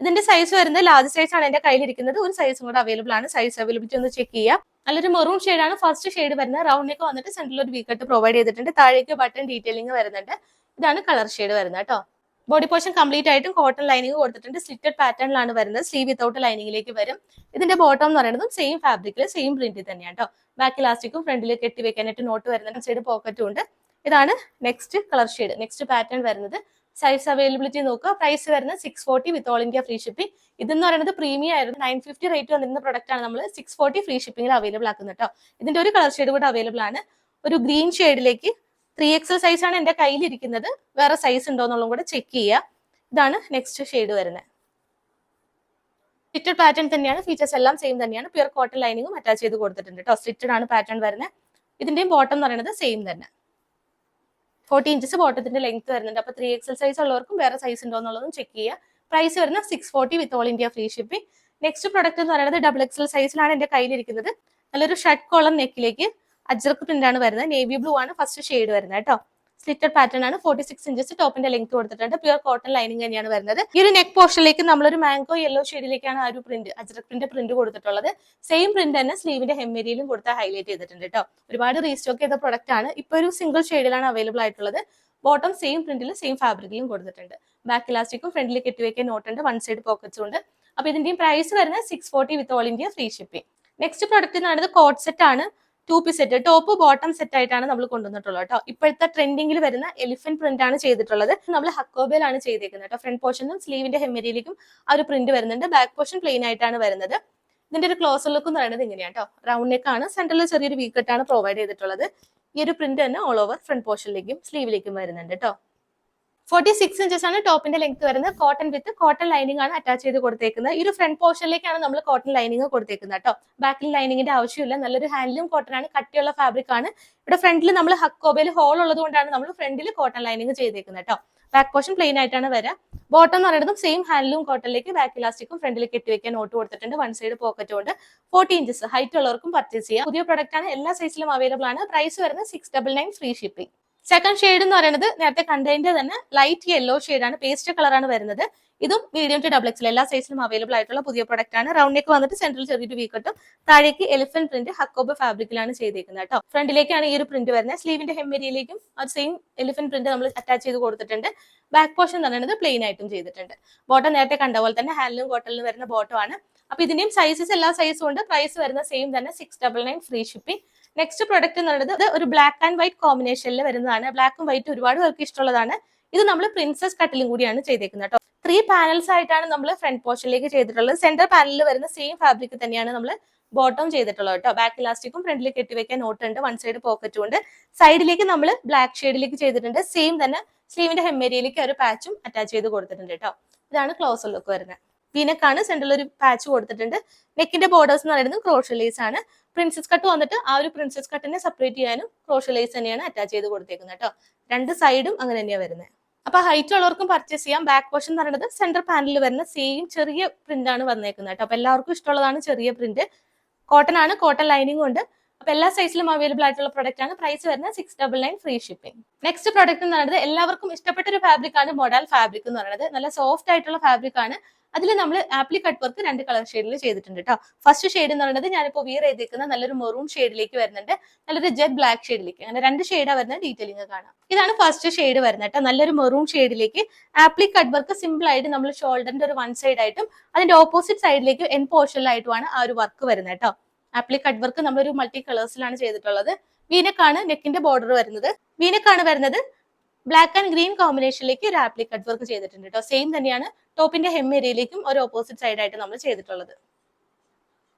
ഇതിന്റെ സൈസ് വരുന്നത് ലാർജ് സൈസ് ആണ് എന്റെ കയ്യിലിരിക്കുന്നത്. ഒരു സൈസും കൂടെ അവൈലബിൾ ആണ്. സൈസ് അവൈലബിലിറ്റി ഒന്ന് ചെക്ക് ചെയ്യാം. നല്ലൊരു മെറൂൺ ഷെയ്ഡാണ് ഫസ്റ്റ് ഷെയ്ഡ് വരുന്നത്. റൗണ്ട് നെക്ക് വന്നിട്ട് സെന്ററിൽ ഒരു വീക്കട്ട് പ്രൊവൈഡ് ചെയ്തിട്ടുണ്ട്. താഴേക്ക് ബട്ടൺ ഡീറ്റെയിലിംഗ് വരുന്നുണ്ട്. ഇതാണ് കളർ ഷെയ്ഡ് വരുന്നത് കേട്ടോ. ബോഡി പോർഷൻ കംപ്ലീറ്റ് ആയിട്ടും കോട്ടൺ ലൈനിങ് കൊടുത്തിട്ടുണ്ട്. സ്ലിറ്റഡ് പാറ്റേണിലാണ് വരുന്നത്. സ്ലീവ് വിത്തൗട്ട് ലൈനിങ്ങിലേക്ക് വരും. ഇതിന്റെ ബോട്ടം എന്ന് പറയുന്നത് സെയിം ഫാബ്രിക്കിൽ സെയിം പ്രിന്റിൽ തന്നെയാണ് കേട്ടോ. ബാക്ക് ഇലാസ്റ്റിക്കും ഫ്രണ്ടിൽ കെട്ടി വെക്കാനായിട്ട് നോട്ട് വരുന്നുണ്ട്. സൈഡ് പോക്കറ്റും ഉണ്ട്. ഇതാണ് next colour shade. Next pattern വരുന്നത്. സൈസ് അവൈലബിലിറ്റി നോക്കുക. പ്രൈസ് വരുന്നത് 640 with all India free shipping. ഇതെന്ന് പറയുന്നത് പ്രീമിയം ആയിരുന്നു. 950 റേറ്റ് വന്നിരുന്ന പ്രൊഡക്റ്റ് ആണ് നമ്മൾ 640 ഫ്രീ ഷിപ്പിംഗിൽ അവൈലബിൾ ആക്കുന്നത് കേട്ടോ. ഇതിന്റെ ഒരു കളർ ഷെയ്ഡ് കൂടെ അവൈലബിൾ ആണ്. ഒരു ഗ്രീൻ ഷെയ്ഡിലേക്ക് 3XL സൈസ് ആണ് എന്റെ കയ്യിലിരിക്കുന്നത്. വേറെ സൈസ് ഉണ്ടോ എന്നുള്ളതും കൂടെ ചെക്ക് ചെയ്യുക. ഇതാണ് നെക്സ്റ്റ് ഷെയ്ഡ് വരുന്നത്. സ്ലിറ്റഡ് പാറ്റേൺ തന്നെയാണ്. ഫീച്ചേഴ്സ് എല്ലാം സെയിം തന്നെയാണ്. പ്യുർ കോട്ടൺ ലൈനിങ്ങും അറ്റാച്ച് ചെയ്ത് കൊടുത്തിട്ടുണ്ട് കേട്ടോ. സ്ലിറ്റഡ് ആണ് പാറ്റേൺ വരുന്നത്. ഇതിന്റെയും ബോട്ടം എന്ന് പറയുന്നത് സെയിം തന്നെ. 40 ഇഞ്ചസ് ബോട്ടത്തിന്റെ ലെങ്ത് വരുന്നുണ്ട്. അപ്പൊ 3XL സൈസ് ഉള്ളവർക്കും വേറെ സൈസ് ഉണ്ടോ എന്നുള്ളതും ചെക്ക് ചെയ്യുക. പ്രൈസ് വരുന്ന 640 with all India free shipping. Next product എന്ന് പറയുന്നത് XXL സൈസിലാണ് എന്റെ കയ്യിലിരിക്കുന്നത്. നല്ലൊരു ഷർട്ട് കോളർ നെക്കിലേക്ക് അജ്രക് പ്രിന്റ് ആണ് വരുന്നത്. നേവി ബ്ലൂ ആണ് ഫസ്റ്റ് ഷെയ്ഡ് വരുന്നത് കേട്ടോ. സ്ലിറ്റഡ് പാറ്റേൺ ആണ്. 46 ഇഞ്ചസ് ടോപ്പിന്റെ ലെങ്ത് കൊടുത്തിട്ടുണ്ട്. പ്യുർ കോട്ടൺ ലൈനിങ് തന്നെയാണ് വരുന്നത്. ഈ ഒരു നെക്ക് പോർഷനിലേക്ക് നമ്മളൊരു മാംഗോ യെല്ലോ ഷെയ്ഡിലേക്കാണ് ആ ഒരു പ്രിന്റ് അജ്രക് പ്രിന്റ് പ്രിന്റ് കൊടുത്തിട്ടുള്ളത്. സെയിം പ്രിന്റ് തന്നെ സ്ലീവിന്റെ ഹെമ്മേരിയിലും കൊടുത്ത് ഹൈലൈറ്റ് ചെയ്തിട്ടുണ്ട് കേട്ടോ. ഒരുപാട് റീസ്റ്റോക്ക് ചെയ്ത പ്രൊഡക്റ്റ് ആണ്. ഇപ്പൊ ഒരു സിംഗിൾ ഷെയ്ഡിലാണ് അവൈലബിൾ ആയിട്ടുള്ളത്. ബോട്ടം സെയിം പ്രിന്റിലും സെയിം ഫാബ്രിക്കിലും കൊടുത്തിട്ടുണ്ട്. ബാക്ക് ഇലാസ്റ്റിക്കും ഫ്രണ്ടിൽ കെട്ടിവെക്കാൻ നോട്ടുണ്ട്. വൺ സൈഡ് പോക്കറ്റ്സും ഉണ്ട്. അപ്പൊ ഇതിന്റെയും പ്രൈസ് വരുന്നത് 640 with all India free shipping. Next product എന്ന് പറയുന്നത് കോട്ട് സെറ്റ് ആണ്. 2 piece set, top bottom set ആയിട്ടാണ് നമ്മൾ കൊണ്ടുവന്നിട്ടുള്ളത് കേട്ടോ. ഇപ്പോഴത്തെ ട്രെൻഡിങ്ങിൽ വരുന്ന എലിഫന്റ് പ്രിന്റ് ആണ് ചെയ്തിട്ടുള്ളത്. നമ്മൾ ഹക്കോബയിലാണ് ചെയ്തേക്കുന്നത് കേട്ടോ. ഫ്രണ്ട് പോർഷനും സ്ലീവിന്റെ ഹെമ്മരിയിലേക്കും ആ ഒരു പ്രിന്റ് വരുന്നുണ്ട്. ബാക്ക് പോർഷൻ പ്ലെയിൻ ആയിട്ടാണ് വരുന്നത്. ഇതിന്റെ ഒരു ക്ലോസർ ലുക്ക് എന്ന് പറയുന്നത് ഇങ്ങനെയാണ് കേട്ടോ. റൗണ്ട് നെക്ക് ആണ്. സെന്ററിൽ ചെറിയൊരു വീക്കട്ടാണ് പ്രൊവൈഡ് ചെയ്തിട്ടുള്ളത്. ഈ ഒരു പ്രിന്റ് തന്നെ ഓൾ ഓവർ ഫ്രണ്ട് പോർഷനിലേക്കും സ്ലീവിലേക്കും വരുന്നുണ്ട് കേട്ടോ. 46 ഇഞ്ചസ് ആണ് ടോപ്പിന്റെ ലെങ്ത് വരുന്നത്. കോട്ടൺ വിത്ത് കോട്ടൺ ലൈനിങ് ആണ് അറ്റാച്ച് ചെയ്ത് കൊടുത്തേക്കുന്നത്. ഈ ഒരു ഫ്രണ്ട് പോർഷനിലേക്കാണ് നമ്മൾ കോട്ടൺ ലൈനിങ് കൊടുത്തേക്കുന്നത് കേട്ടോ. ബാക്കിൽ ലൈനിങ്ങിന്റെ ആവശ്യമില്ല. നല്ലൊരു ഹാൻഡ്ലൂം കോട്ടൺ ആണ്. കട്ടിയുള്ള ഫാബ്രിക് ആണ്. ഇവിടെ ഫ്രണ്ടിൽ നമ്മൾ ഹക്കോബയിൽ ഹോൾ ഉള്ളത് കൊണ്ടാണ് നമ്മൾ ഫ്രണ്ടിൽ കോട്ടൺ ലൈനിങ് ചെയ്തേക്കുന്നത് കേട്ടോ. ബാക്ക് പോർഷൻ പ്ലെയിൻ ആയിട്ടാണ് വരിക. ബോട്ടം എന്ന് പറയുന്നത് സെയിം ഹാൻഡ്ലൂം കോട്ടണിലേക്ക് ബാക്ക് ഇലാസ്റ്റിക്കും ഫ്രണ്ടിൽ കെട്ടിവെക്കാൻ നോട്ട് കൊടുത്തിട്ടുണ്ട്. വൺ സൈഡ് പോക്കറ്റും ഉണ്ട്. 40 ഇഞ്ചസ് ഹൈറ്റ് ഉള്ളവർക്കും പർച്ചേസ് ചെയ്യാം. പുതിയ പ്രൊഡക്റ്റ് ആണ്. എല്ലാ സൈസിലും അവൈലബിൾ ആണ്. പ്രൈസ് വരുന്നത് 699 ഫ്രീ ഷിപ്പിംഗ്. സെക്കൻഡ് ഷെയ്ഡ് എന്ന് പറയുന്നത് നേരത്തെ കണ്ടതിന്റെ തന്നെ ലൈറ്റ് യെല്ലോ ഷെയ്ഡാണ്. പേസ്റ്റ് കളറാണ് വരുന്നത്. ഇതും മീഡിയം ടു XXL എല്ലാ സൈസിലും അവൈലബിൾ ആയിട്ടുള്ള പുതിയ പ്രൊഡക്റ്റ് ആണ്. റൗണ്ട് നെക്ക് വന്നിട്ട് സെൻട്രൽ ചെറിയൊരു വീക്കട്ടും താഴേക്ക് എലിഫന്റ് പ്രിന്റ് ഹക്കോബ ഫാബ്രിക്കിലാണ് ചെയ്തേക്കുന്നത് കേട്ടോ. ഫ്രണ്ടിലേക്കാണ് ഈ ഒരു പ്രിന്റ് വരുന്നത്. സ്ലീവിന്റെ ഹെമ്മേരിയിലേക്കും ആ സെയിം എലിഫന്റ് പ്രിന്റ് നമ്മൾ അറ്റാച്ച് ചെയ്ത് കൊടുത്തിട്ടുണ്ട്. ബാക്ക് പോർഷൻ എന്ന് പറയുന്നത് പ്ലെയിൻ ആയിട്ടും ചെയ്തിട്ടുണ്ട്. ബോട്ടം നേരത്തെ കണ്ട പോലെ തന്നെ ഹാൻഡ്ലൂം കോട്ടണിൽ വരുന്ന ബോട്ടം ആണ്. അപ്പൊ ഇതിന്റെയും സൈസസ് എല്ലാ സൈസും ഉണ്ട്. പ്രൈസ് വരുന്ന സെയിം തന്നെ 699 ഫ്രീ ഷിപ്പിംഗ്. നെക്സ്റ്റ് പ്രൊഡക്റ്റ് എന്ന് പറയുന്നത് ഒരു ബ്ലാക്ക് ആൻഡ് വൈറ്റ് കോമ്പിനേഷനിൽ വരുന്നതാണ്. ബ്ലാക്കും വൈറ്റ് ഒരുപാട് പേർക്ക് ഇഷ്ടമുള്ളതാണ്. ഇത് നമ്മൾ പ്രിൻസസ് കട്ടിലും കൂടിയാണ് ചെയ്തേക്കുന്നത് കേട്ടോ. 3 പാനൽസ് ആയിട്ടാണ് നമ്മൾ ഫ്രണ്ട് പോർഷനിലേക്ക് ചെയ്തിട്ടുള്ളത്. സെന്റർ പാനലിൽ വരുന്ന സെയിം ഫാബ്രിക് തന്നെയാണ് നമ്മൾ ബോട്ടം ചെയ്തിട്ടുള്ളത് കേട്ടോ. ബാക്ക് ഇലാസ്റ്റിക്കും ഫ്രണ്ടിൽ കെട്ടിവെക്കാൻ നോട്ട് ഉണ്ട്. വൺ സൈഡ് പോക്കറ്റും ഉണ്ട്. സൈഡിലേക്ക് നമ്മൾ ബ്ലാക്ക് ഷെയ്ഡിലേക്ക് ചെയ്തിട്ടുണ്ട്. സെയിം തന്നെ സ്ലീവിന്റെ ഹെമ്മേരിയിലേക്ക് ഒരു പാച്ചും അറ്റാച്ച് ചെയ്ത് കൊടുത്തിട്ടുണ്ട് കേട്ടോ. ഇതാണ് ക്ലോസർ ലുക്ക് വരുന്നത്. വീനക്കാണ്. സെന്ററിൽ ഒരു പാച്ച് കൊടുത്തിട്ടുണ്ട്. നെക്കിന്റെ ബോർഡേഴ്സ് എന്ന് പറയുന്നത് ക്രോഷ്യ ലേസ് ആണ്. പ്രിൻസസ് കട്ട് വന്നിട്ട് ആ ഒരു പ്രിൻസസ് കട്ടിനെ സെപ്പറേറ്റ് ചെയ്യാനും ക്രോഷ്യ ലേസ് തന്നെയാണ് അറ്റാച്ച് ചെയ്ത് കൊടുത്തേക്കുന്നത് കേട്ടോ. രണ്ട് സൈഡും അങ്ങനെ തന്നെയാണ് വരുന്നത്. അപ്പൊ ഹൈറ്റ് ഉള്ളവർക്കും പർച്ചേസ് ചെയ്യാം. ബാക്ക് പോർഷൻ എന്ന് പറയുന്നത് സെന്റർ പാനലിൽ വരുന്ന സെയിം ചെറിയ പ്രിന്റ് ആണ് വന്നേക്കുന്നത് കേട്ടോ. അപ്പൊ എല്ലാവർക്കും ഇഷ്ടമുള്ളതാണ് ചെറിയ പ്രിന്റ്. കോട്ടൺ ആണ്. കോട്ടൺ ലൈനിങ് ഉണ്ട്. അപ്പൊ എല്ലാ സൈസിലും അവൈലബിൾ ആയിട്ടുള്ള പ്രൊഡക്റ്റ് ആണ്. പ്രൈസ് വരുന്നത് 699 ഫ്രീ ഷിപ്പിംഗ്. നെക്സ്റ്റ് പ്രൊഡക്റ്റ് എന്ന് പറയുന്നത് എല്ലാവർക്കും ഇഷ്ടപ്പെട്ട ഒരു ഫാബ്രിക് ആണ്. മൊഡാൽ ഫാബ്രിക് എന്ന് പറയുന്നത് നല്ല സോഫ്റ്റ് ആയിട്ടുള്ള ഫാബ്രിക് ആണ്. അതിൽ നമ്മൾ ആപ്ലി കട്ട് വർക്ക് 2 കളർ ഷെയ്ഡിൽ ചെയ്തിട്ടുണ്ട് കേട്ടോ. ഫസ്റ്റ് ഷെയ്ഡ് എന്ന് പറയുന്നത് ഞാനിപ്പോൾ വിയർ ചെയ്തിരിക്കുന്ന നല്ലൊരു മെറൂൺ ഷെയ്ഡിലേക്ക് വരുന്നുണ്ട്. നല്ലൊരു ജെറ്റ് ബ്ലാക്ക് ഷെയ്ഡിലേക്ക്, അങ്ങനെ 2 ഷെയ്ഡാണ് വരുന്നത്. ഡീറ്റെയിലിംഗ് കാണാം. ഇതാണ് ഫസ്റ്റ് ഷെയ്ഡ് വരുന്നത് കേട്ടോ. നല്ലൊരു മെറൂൺ ഷെയ്ഡിലേക്ക് ആപ്ലി കട്ട് വർക്ക് സിമ്പിൾ ആയിട്ട് നമ്മൾ ഷോൾഡറിന്റെ ഒരു 1 സൈഡ് ആയിട്ടും അതിന്റെ ഓപ്പോസിറ്റ് സൈഡിലേക്ക് എൻ പോർഷനിലായിട്ടുമാണ് ആ ഒരു വർക്ക് വരുന്നത് കേട്ടോ. ആപ്ലി കട്ട് വർക്ക് നമ്മളൊരു മൾട്ടി കളേഴ്സിലാണ് ചെയ്തിട്ടുള്ളത്. വീനക്കാണ് നെക്കിന്റെ ബോർഡർ വരുന്നത്. വീനക്കാണ് വരുന്നത്. ബ്ലാക്ക് ആൻഡ് ഗ്രീൻ കോമ്പിനേഷനിലേക്ക് ഒരു ആപ്ലി കട്ട് വർക്ക് ചെയ്തിട്ടുണ്ട് കേട്ടോ. സെയിം തന്നെയാണ് ടോപ്പിന്റെ ഹെം ഏരിയയിലേക്കും ഒരു ഓപ്പോസിറ്റ് സൈഡ് ആയിട്ട് നമ്മൾ ചെയ്തിട്ടുള്ളത്.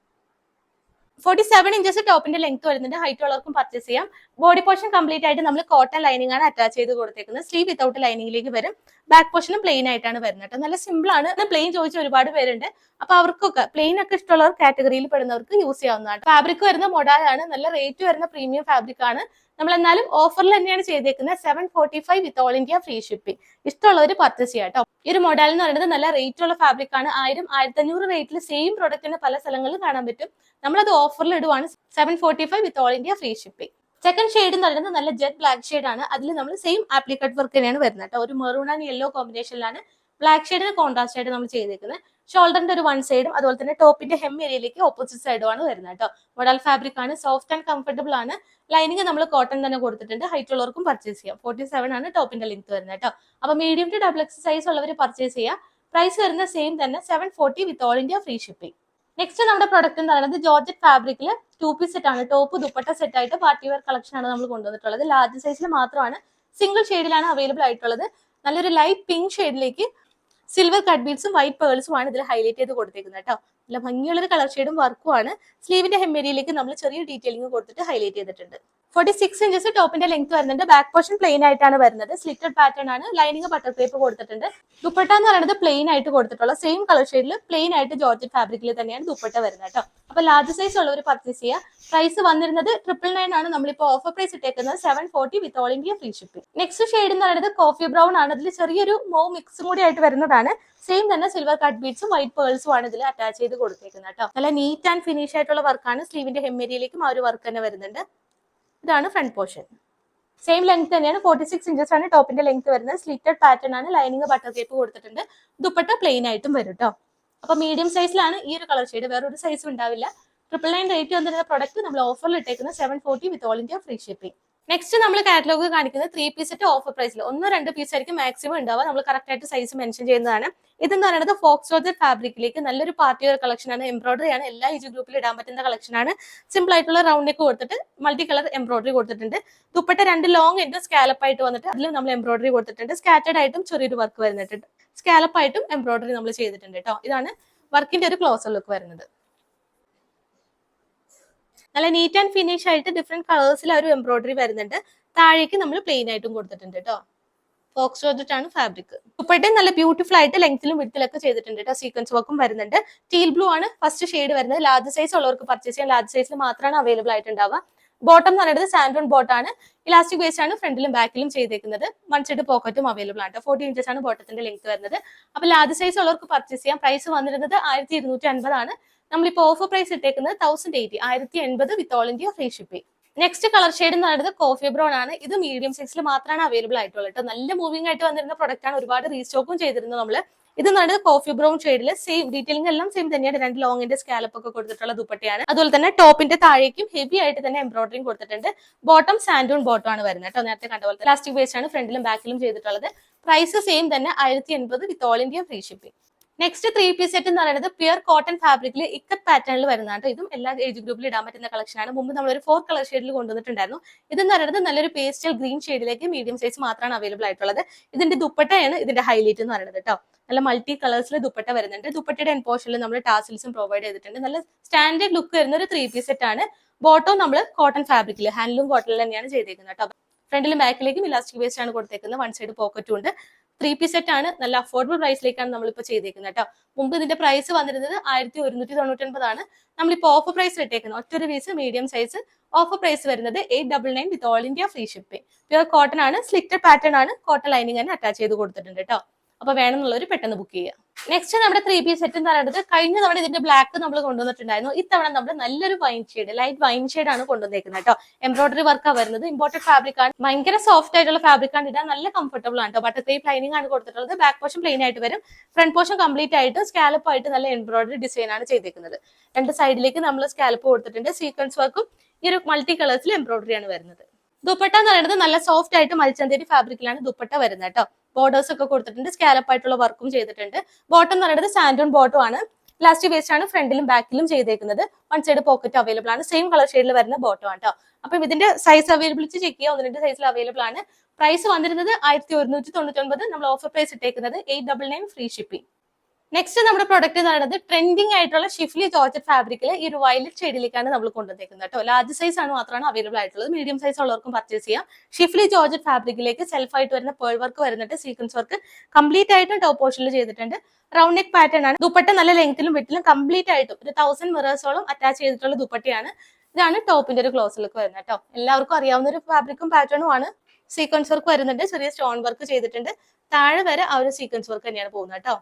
47 ഇഞ്ചസ് ടോപ്പിന്റെ ലെങ്ത് വരുന്നുണ്ട്. ഹൈറ്റ് ഉള്ളവർക്കും പർച്ചേസ് ചെയ്യാം. ബോഡി പോർഷൻ കംപ്ലീറ്റ് ആയിട്ട് നമ്മൾ കോട്ടൺ ലൈനിങ് ആണ് അറ്റാച്ച് ചെയ്ത് കൊടുത്തേക്കുന്നത്. സ്ലീവ് വിത്തൗട്ട് ലൈനിങ്ങിലേക്ക് വരും. ബാക്ക് പോർഷനും പ്ലെയിൻ ആയിട്ടാണ് വരുന്നത് കേട്ടോ. നല്ല സിമ്പിൾ ആണ്. പ്ലെയിൻ ചോദിച്ച ഒരുപാട് പേരുണ്ട്. അപ്പൊ അവർക്കൊക്കെ പ്ലെയിൻ ഒക്കെ ഇഷ്ടമുള്ളവർ കാറ്റഗറിയിൽ പെടുന്നവർക്ക് യൂസ് ചെയ്യാവുന്നതാണ്. ഫാബ്രിക് വരുന്ന മൊഡായാണ്. നല്ല റേറ്റ് വരുന്ന പ്രീമിയം ഫാബ്രിക് ആണ്. നമ്മൾ എന്നാലും ഓഫറിൽ തന്നെയാണ് ചെയ്തേക്കുന്നത്. 745 with all India free shipping. ഇഷ്ടമുള്ളവർ പർച്ചേസ് ചെയ്യാം കേട്ടോ. ഈ ഒരു മോഡൽ എന്ന് പറയുന്നത് നല്ല റേറ്റ് ഉള്ള ഫാബ്രിക് ആണ്. 1000, 1500 റേറ്റിൽ സെയിം പ്രൊഡക്റ്റിന് പല സ്ഥലങ്ങളിൽ കാണാൻ പറ്റും. നമ്മളത് ഓഫറിൽ ഇടുവാണ്. 745 with all India free shipping. Second shade എന്ന് പറയുന്നത് നല്ല ജെറ്റ് ബ്ലാക്ക് ഷെയ്ഡ് ആണ്. അതിൽ നമ്മൾ സെയിം ആപ്ലിക്കട്ട് വർക്ക് തന്നെയാണ് വരുന്നത് കേട്ടോ. ഒരു മെറൂൺ ആൻഡ് യെല്ലോ കോമ്പിനേഷനിലാണ് ബ്ലാക്ക് ഷെയ്ഡിന് കോൺട്രാസ്റ്റ് ആയിട്ട് നമ്മൾ ചെയ്തേക്കുന്നത്. ഷോൾഡറിന്റെ ഒരു വൺ സൈഡും അതുപോലെ തന്നെ ടോപ്പിന്റെ ഹെം ഏരിയയിലേക്ക് ഓപ്പോസിറ്റ് സൈഡും ആണ് വരുന്നത് കേട്ടോ. മോഡൽ ഫാബ്രിക് ആണ്. സോഫ്റ്റ് ആൻഡ് കംഫർട്ടബിൾ ആണ്. ലൈനിങ് നമ്മൾ കോട്ടൺ തന്നെ കൊടുത്തിട്ടുണ്ട്. ഹൈറ്റ് ഉള്ളവർക്കും പർച്ചേസ് ചെയ്യാം. 47 ആണ് ടോപ്പിന്റെ ലെങ്ത് വരുന്നത് കേട്ടോ. അപ്പൊ medium to double X size ഉള്ളവർ പർച്ചേസ് ചെയ്യാം. പ്രൈസ് വരുന്ന സെയിം തന്നെ 740 with all India free shipping. Next നമ്മുടെ പ്രൊഡക്റ്റ് എന്ന് പറയുന്നത് ജോർജറ്റ് ഫാബ്രിക്കിൽ 2 പീസ് സെറ്റ് ആണ്. ടോപ്പ് ദുപ്പട്ട സെറ്റ് ആയിട്ട് പാർട്ടി വെയർ കളക്ഷൻ ആണ് നമ്മൾ കൊണ്ടുവന്നിട്ടുള്ളത്. ലാർജ് സൈസിൽ മാത്രമാണ്. സിംഗിൾ ഷെയ്ഡിലാണ് അവൈലബിൾ ആയിട്ടുള്ളത്. നല്ലൊരു ലൈറ്റ് പിങ്ക് ഷെയ്ഡിലേക്ക് സിൽവർ കട്ട് ബീഡ്സും വൈറ്റ് പേൾസും ആണ് ഇതിൽ ഹൈലൈറ്റ് ചെയ്ത് കൊടുത്തേക്കുന്നത് കേട്ടോ. നല്ല ഭംഗിയുള്ളൊരു കളർ ഷെയ്ഡും വർക്കും ആണ്. സ്ലീവിന്റെ ഹെമ്മേരിയിലേക്ക് നമ്മൾ ചെറിയ ഡീറ്റെയിലിംഗ് കൊടുത്തിട്ട് ഹൈലൈറ്റ് ചെയ്തിട്ടുണ്ട്. 46 ഇഞ്ചസ് ടോപ്പിന്റെ ലെങ്ത് വരുന്നുണ്ട്. ബാക്ക് പോർഷൻ പ്ലെയിൻ ആയിട്ടാണ് വരുന്നത്. സ്ലിറ്റഡ് പാറ്റേൺ ആണ്. ലൈനിങ് ബട്ടർ ക്രേപ്പ് കൊടുത്തിട്ടുണ്ട്. ദുപ്പട്ട എന്ന് പറയുന്നത് പ്ലെയിൻ ആയിട്ട് കൊടുത്തിട്ടുള്ള സെയിം കളർ ഷെയ്ഡിൽ പ്ലെയിൻ ആയിട്ട് ജോർജറ്റ് ഫാബ്രിക്കിൽ തന്നെയാണ് ദുപ്പട്ട വരുന്നത് കേട്ടോ. അപ്പൊ ലാർജ് സൈസ് ഉള്ളവർ പർച്ചേസ് ചെയ്യുക. പ്രൈസ് വന്നിരുന്നത് 999 ആണ്. നമ്മളിപ്പോൾ ഓഫർ പ്രൈസ് ഇട്ടേക്കുന്നത് 740 with all India free shipping. Next shade എന്ന് പറയുന്നത് കോഫി ബ്രൗൺ ആണ്. അതിൽ ചെറിയൊരു മൗ മിക്സും കൂടി ആയിട്ട് വരുന്നതാണ്. സെയിം തന്നെ സിൽവർ കട്ട് ബീഡ്സും വൈറ്റ് പേൾസും ആണ് ഇതിൽ അറ്റാച്ച് ചെയ്ത് കൊടുത്തേക്കുന്നത് കേട്ടോ. നല്ല നീറ്റ് ആൻഡ് ഫിനിഷ് ആയിട്ടുള്ള വർക്കാണ്. സ്ലീവിന്റെ ഹെമ്മേരിയിലേക്കും ആ ഒരു വർക്ക് തന്നെ വരുന്നുണ്ട്. ഇതാണ് ഫ്രണ്ട് പോർഷൻ. സെയിം ലെങ്ത് തന്നെയാണ്. 46 ഇഞ്ചസ് ആണ് ടോപ്പിന്റെ ലെങ്ത് വരുന്നത്. സ്ലിറ്റഡ് പാറ്റേൺ ആണ്. ലൈനിങ് ബട്ടർ കേപ്പ് കൊടുത്തിട്ടുണ്ട്. ദുപ്പട്ട പ്ലെയിൻ ആയിട്ടും വരും കേട്ടോ. അപ്പൊ മീഡിയം സൈസിലാണ് ഈ ഒരു കളർ ഷെയ്ഡ്. വേറൊരു സൈസും ഉണ്ടാവില്ല. 999 റേറ്റ് വന്നിരുന്ന പ്രൊഡക്റ്റ് നമ്മൾ ഓഫറിൽ ഇട്ടേക്കുന്നത് 740 with all India free shipping. Next നമ്മൾ കാറ്റലോഗ് കാണിക്കുന്നത് 3 പീസ് സെറ്റ് ഓഫർ പ്രൈസിൽ 1-2 പീസ് ആയിരിക്കും മാക്സിമം ഉണ്ടാവുക. നമ്മൾ കറക്റ്റ് ആയിട്ട് സൈസ് മെൻഷൻ ചെയ്യുന്നതാണ്. ഇതെന്ന് പറയുന്നത് ഫോക്സ് ജോർജറ്റ് ഫാബ്രിക്കിലേക്ക് നല്ലൊരു പാർട്ടി വെയർ കളക്ഷൻ ആണ്. എംബ്രോയിഡറി ആണ്. എല്ലാ ഏജ് ഗ്രൂപ്പിൽ ഇടാൻ പറ്റുന്ന കളക്ഷൻ ആണ്. സിമ്പിൾ ആയിട്ടുള്ള റൗണ്ട് നെക്ക് കൊടുത്തിട്ട് മൾട്ടി കളർ എംബ്രോയിഡറി കൊടുത്തിട്ടുണ്ട്. ദുപ്പട്ട 2 ലോങ് എൻഡ് സ്കാലപ്പ് ആയിട്ട് വന്നിട്ട് അതിലും നമ്മൾ എംബ്രോയിഡറി കൊടുത്തിട്ടുണ്ട്. സ്കാറ്റേഡ് ആയിട്ടും ചെറിയൊരു വർക്ക് വരുന്നുണ്ട്. സ്കാലപ്പ് ആയിട്ടും എംബ്രോയിഡറി നമ്മൾ ചെയ്തിട്ടുണ്ട് കേട്ടോ. ഇതാണ് വർക്കിന്റെ ഒരു ക്ലോസർ ലുക്ക് വരുന്നത്. നല്ല നീറ്റ് ആൻഡ് ഫിനിഷ് ആയിട്ട് ഡിഫറെന്റ് കളേഴ്സിൽ ഒരു എംബ്രോയിഡറി വരുന്നുണ്ട്. താഴേക്ക് നമ്മൾ പ്ലെയിൻ ആയിട്ടും കൊടുത്തിട്ടുണ്ട് കേട്ടോ. ഫോക്സ് ജോർജറ്റ് ആണ് ഫാബ്രിക്. ദുപ്പട്ടയും നല്ല ബ്യൂട്ടിഫുൾ ആയിട്ട് ലെങ്ത്തിലും വിഡ്ത്തിലൊക്കെ ചെയ്തിട്ടുണ്ട് കേട്ടോ. സീക്വൻസ് വർക്കും വരുന്നുണ്ട്. ടീൽ ബ്ലൂ ആണ് ഫസ്റ്റ് ഷെയ്ഡ് വരുന്നത്. ലാർജ് സൈസ് ഉള്ളവർക്ക് പർച്ചേസ് ചെയ്യാൻ. ലാർജ് സൈസിൽ മാത്രമാണ് അവൈലബിൾ ആയിട്ടുണ്ടാവുക. ബോട്ടം എന്ന് പറയുന്നത് സാൻഡോൺ ബോട്ടം ആണ്. ഇലാസ്റ്റിക് വേസ്റ്റ് ആണ് ഫ്രണ്ടിലും ബാക്കിലും ചെയ്തേക്കുന്നത്. വൺ സൈഡ് പോക്കറ്റും അവൈലബിൾ ആണ്. 40 ഇഞ്ചസ് ആണ് ബോട്ടത്തിന്റെ ലെങ്ത് വരുന്നത്. അപ്പൊ ലാർജ് സൈസ് ഉള്ളവർക്ക് പർച്ചേസ് ചെയ്യാം. പ്രൈസ് വന്നിരുന്നത് 1250 ആണ്. നമ്മളിപ്പോ ഓഫർ പ്രൈസ് ഇട്ടേക്കുന്നത് 1080, 1080 with all India free shipping. Next colour shade എന്ന് പറയുന്നത് കോഫി ബ്രൗൺ ആണ്. ഇത് മീഡിയം സൈസിൽ മാത്രമാണ് അവൈലബിൾ ആയിട്ടുള്ളത് കേട്ടോ. നല്ല മൂവിംഗ് ആയിട്ട് വന്നിരുന്ന പ്രൊഡക്റ്റ് ആണ്. ഒരുപാട് റീസ്റ്റോക്കും ചെയ്തിരുന്നു നമ്മള്. ഇത് എന്ന് പറയുന്നത് കോഫി ബ്രൗൺ ഷെയ്ഡിൽ സെയിം ഡീറ്റെയിലിംഗ് എല്ലാം സെയിം തന്നെയാണ്. 2 ലോങ്ങിന്റെ സ്കാലപ്പ് ഒക്കെ കൊടുത്തിട്ടുള്ള ദുപ്പട്ടയാണ്. അതുപോലെ തന്നെ ടോപ്പിന്റെ താഴേക്കും ഹെവി ആയിട്ട് തന്നെ എംബ്രോയിഡറിയും കൊടുത്തിട്ടുണ്ട്. ബോട്ടം സാൻഡൂൺ ബോട്ടം ആണ് വരുന്നത് കേട്ടോ. നേരത്തെ കണ്ട പോലെ പ്ലാസ്റ്റിക് വേസ്റ്റ് ആണ് ഫ്രണ്ടിലും ബാക്കിലും ചെയ്തിട്ടുള്ളത്. പ്രൈസ് സെയിം തന്നെ 1080 with all India free shipping. Next 3 piece set എന്ന് പറയുന്നത് പ്യുർ കോട്ടൺ ഫാബ്രിക്കിൽ ഇക്കത്ത് പാറ്റേണിൽ വരുന്നതാണ്. ഇതും എല്ലാ ഏജ് ഗ്രൂപ്പിൽ ഇടാൻ പറ്റുന്ന കളക്ഷൻ ആണ്. മുമ്പ് നമ്മളൊരു 4 കളർ ഷെയ്ഡിൽ കൊണ്ടുവന്നിട്ടുണ്ടായിരുന്നു. ഇതെന്ന് പറയുന്നത് നല്ലൊരു പേസ്റ്റൽ ഗ്രീൻ ഷെയ്ഡിലേക്ക് മീഡിയം സൈസ് മാത്രമാണ് അവൈലബിൾ ആയിട്ടുള്ളത്. ഇതിന്റെ ദുപ്പട്ടയാണ് ഇതിന്റെ ഹൈലൈറ്റ് എന്ന് പറയുന്നത് കേട്ടോ. നല്ല മൾട്ടി കളേഴ്സിൽ ദുപ്പട്ട വരുന്നുണ്ട്. ദുപ്പട്ടയുടെ എൻ പോർഷനിൽ നമ്മൾ ടാസിൽസും പ്രൊവൈഡ് ചെയ്തിട്ടുണ്ട്. നല്ല സ്റ്റാൻഡേർഡ് ലുക്ക് വരുന്ന ഒരു 3 പീസ് സെറ്റ് ആണ്. ബോട്ടം നമ്മൾ കോട്ടൺ ഫാബ്രിക്കിൽ ഹാൻഡ്ലൂം കോട്ടണിൽ തന്നെയാണ് ചെയ്തേക്കുന്നത് കേട്ടോ. ഫ്രണ്ടിലും ബാക്കിലേക്കും ഇലാസ്റ്റിക് വേസ്റ്റ് ആണ് കൊടുത്തേക്കുന്നത്. വൺ സൈഡ് പോക്കറ്റും ഉണ്ട്. 3 പീസ് സെറ്റ് ആണ്. നല്ല അഫോർഡബിൾ പ്രൈസിലേക്കാണ് നമ്മളിപ്പോൾ ചെയ്തേക്കുന്നത് കേട്ടോ. മുമ്പ് ഇതിന്റെ പ്രൈസ് വന്നിരുന്നത് 1199 ആണ്. നമ്മളിപ്പോൾ ഓഫർ പ്രൈസ് ഇട്ടേക്കുന്നത് ഒറ്റൊരു piece medium size. Offer price വരുന്നത് 899 with all India free shipping. Pure cotton ആണ്. സ്ലിറ്റഡ് പാറ്റേൺ ആണ്. കോട്ടൺ ലൈനിങ് തന്നെ അറ്റാച്ച് ചെയ്ത് കൊടുത്തിട്ടുണ്ട് കേട്ടോ. അപ്പൊ വേണമെന്നുള്ളവർ പെട്ടെന്ന് ബുക്ക് ചെയ്യുക. നെക്സ്റ്റ് നമ്മുടെ 3 പീസ് സെറ്റ് എന്ന് പറയുന്നത് കഴിഞ്ഞ തവണ ഇതിന്റെ ബ്ലാക്ക് നമ്മൾ കൊണ്ടുവന്നിട്ടുണ്ടായിരുന്നു. ഇത്തവണ നമ്മൾ നല്ലൊരു wine shade, light wine shade ആണ് കൊണ്ടുവന്നേക്കുന്നത് കേട്ടോ. എംബ്രോയിഡറി വർക്കാണ് വരുന്നത്. ഇമ്പോർട്ടഡ് ഫാബ്രിക് ആണ്. ഭയങ്കര സോഫ്റ്റ് ആയിട്ടുള്ള ഫാബ്രിക് ആണ്. ഇടാൻ നല്ല കംഫർട്ടബിൾ ആണ് കേട്ടോ. ബട്ടർ ക്രേപ്പ് ലൈനിങ് ആണ് കൊടുത്തിട്ടുള്ളത്. ബാക്ക് പോർഷൻ പ്ലെയിൻ ആയിട്ട് വരും. ഫ്രണ്ട് പോർഷൻ കംപ്ലീറ്റ് ആയിട്ട് സ്കാലപ്പ് ആയിട്ട് നല്ല എംബ്രോയിഡറി ഡിസൈൻ ആണ് ചെയ്തേക്കുന്നത്. 2 സൈഡിലേക്ക് നമ്മൾ സ്കാലപ്പ് കൊടുത്തിട്ടുണ്ട്. സീക്വൻസ് വർക്കും ഈ ഒരു മൾട്ടി കളേഴ്സിൽ എംബ്രോയിഡറി ആണ് വരുന്നത്. ദുപ്പട്ട എന്ന് പറയുന്നത് നല്ല സോഫ്റ്റ് ആയിട്ട് മൽച്ചന്തേരി ഫാബ്രിക്കിലാണ് ദുപ്പട്ട വരുന്നത് കേട്ടോ. ബോർഡേഴ്സ് ഒക്കെ കൊടുത്തിട്ടുണ്ട്. സ്കാലപ്പ് ആയിട്ടുള്ള വർക്കും ചെയ്തിട്ടുണ്ട്. ബോട്ടം എന്ന് പറയുന്നത് സാൻഡോൺ ബോട്ടം ആണ്. ഇലാസ്റ്റിക് വേസ്റ്റ് ആണ് ഫ്രണ്ടിലും ബാക്കിലും ചെയ്തേക്കുന്നത്. വൺ സൈഡ് പോക്കറ്റ് അവൈലബിൾ ആണ്. സെയിം കളർ ഷെയ്ഡിൽ വരുന്ന ബോട്ടം ആണ് കേട്ടോ. അപ്പം ഇതിന്റെ സൈസ് അവൈലബിലിറ്റി ചെക്ക് ചെയ്യുക. 1-2 സൈസിൽ അവൈലബിൾ ആണ്. പ്രൈസ് വന്നിരുന്നത് 1199. നമ്മൾ ഓഫർ പ്രൈസ് ഇട്ടേക്കുന്നത് 899 ഫ്രീ ഷിപ്പിംഗ്. നെക്സ്റ്റ് നമ്മുടെ പ്രൊഡക്റ്റ് എന്ന് പറയുന്നത് ട്രെൻഡിങ് ആയിട്ടുള്ള ഷിഫ്ലി ജോർജറ്റ് ഫാബ്രിക്കിൽ ഈ ഒരു വയലറ്റ് ഷെയ്ഡിലേക്കാണ് നമ്മൾ കൊണ്ടുവന്നേക്കുന്നത് കേട്ടോ. ലാർജ് സൈസ് ആണ് മാത്രമാണ് അവൈലബിൾ ആയിട്ടുള്ളത്. മീഡിയം സൈസ് ഉള്ളവർക്കും പർച്ചേസ് ചെയ്യാം. ഷിഫ്ലി ജോർജറ്റ് ഫാബ്രിക്കിലേക്ക് സെൽഫ് ആയിട്ട് വരുന്ന പേൾ വർക്ക് വരുന്നുണ്ട്. സീക്വൻസ് വർക്ക് കംപ്ലീറ്റ് ആയിട്ടും ടോപ്പ് പോർഷനിൽ ചെയ്തിട്ടുണ്ട്. റൗണ്ട് നെക്ക് പാറ്റേൺ ആണ്. ദുപ്പട്ട നല്ല ലെങ്ത്തിലും വിട്ടിലും കംപ്ലീറ്റ് ആയിട്ടും ഒരു 1000 മിറേഴ്സോളം അറ്റാച്ച് ചെയ്തിട്ടുള്ള ദുപ്പട്ടയാണ്. ഇതാണ് ടോപ്പിന്റെ ഒരു ക്ലോസ് ലുക്ക് വരുന്നത് കേട്ടോ. എല്ലാവർക്കും അറിയാവുന്ന ഒരു ഫാബ്രിക്കും പാറ്റേണും ആണ്. സീക്വൻസ് വർക്ക് വരുന്നുണ്ട്. ചെറിയ സ്റ്റോൺ വർക്ക് ചെയ്തിട്ടുണ്ട്. താഴെ വരെ ആ ഒരു സീക്വൻസ് വർക്ക് തന്നെയാണ് പോകുന്നത് കേട്ടോ.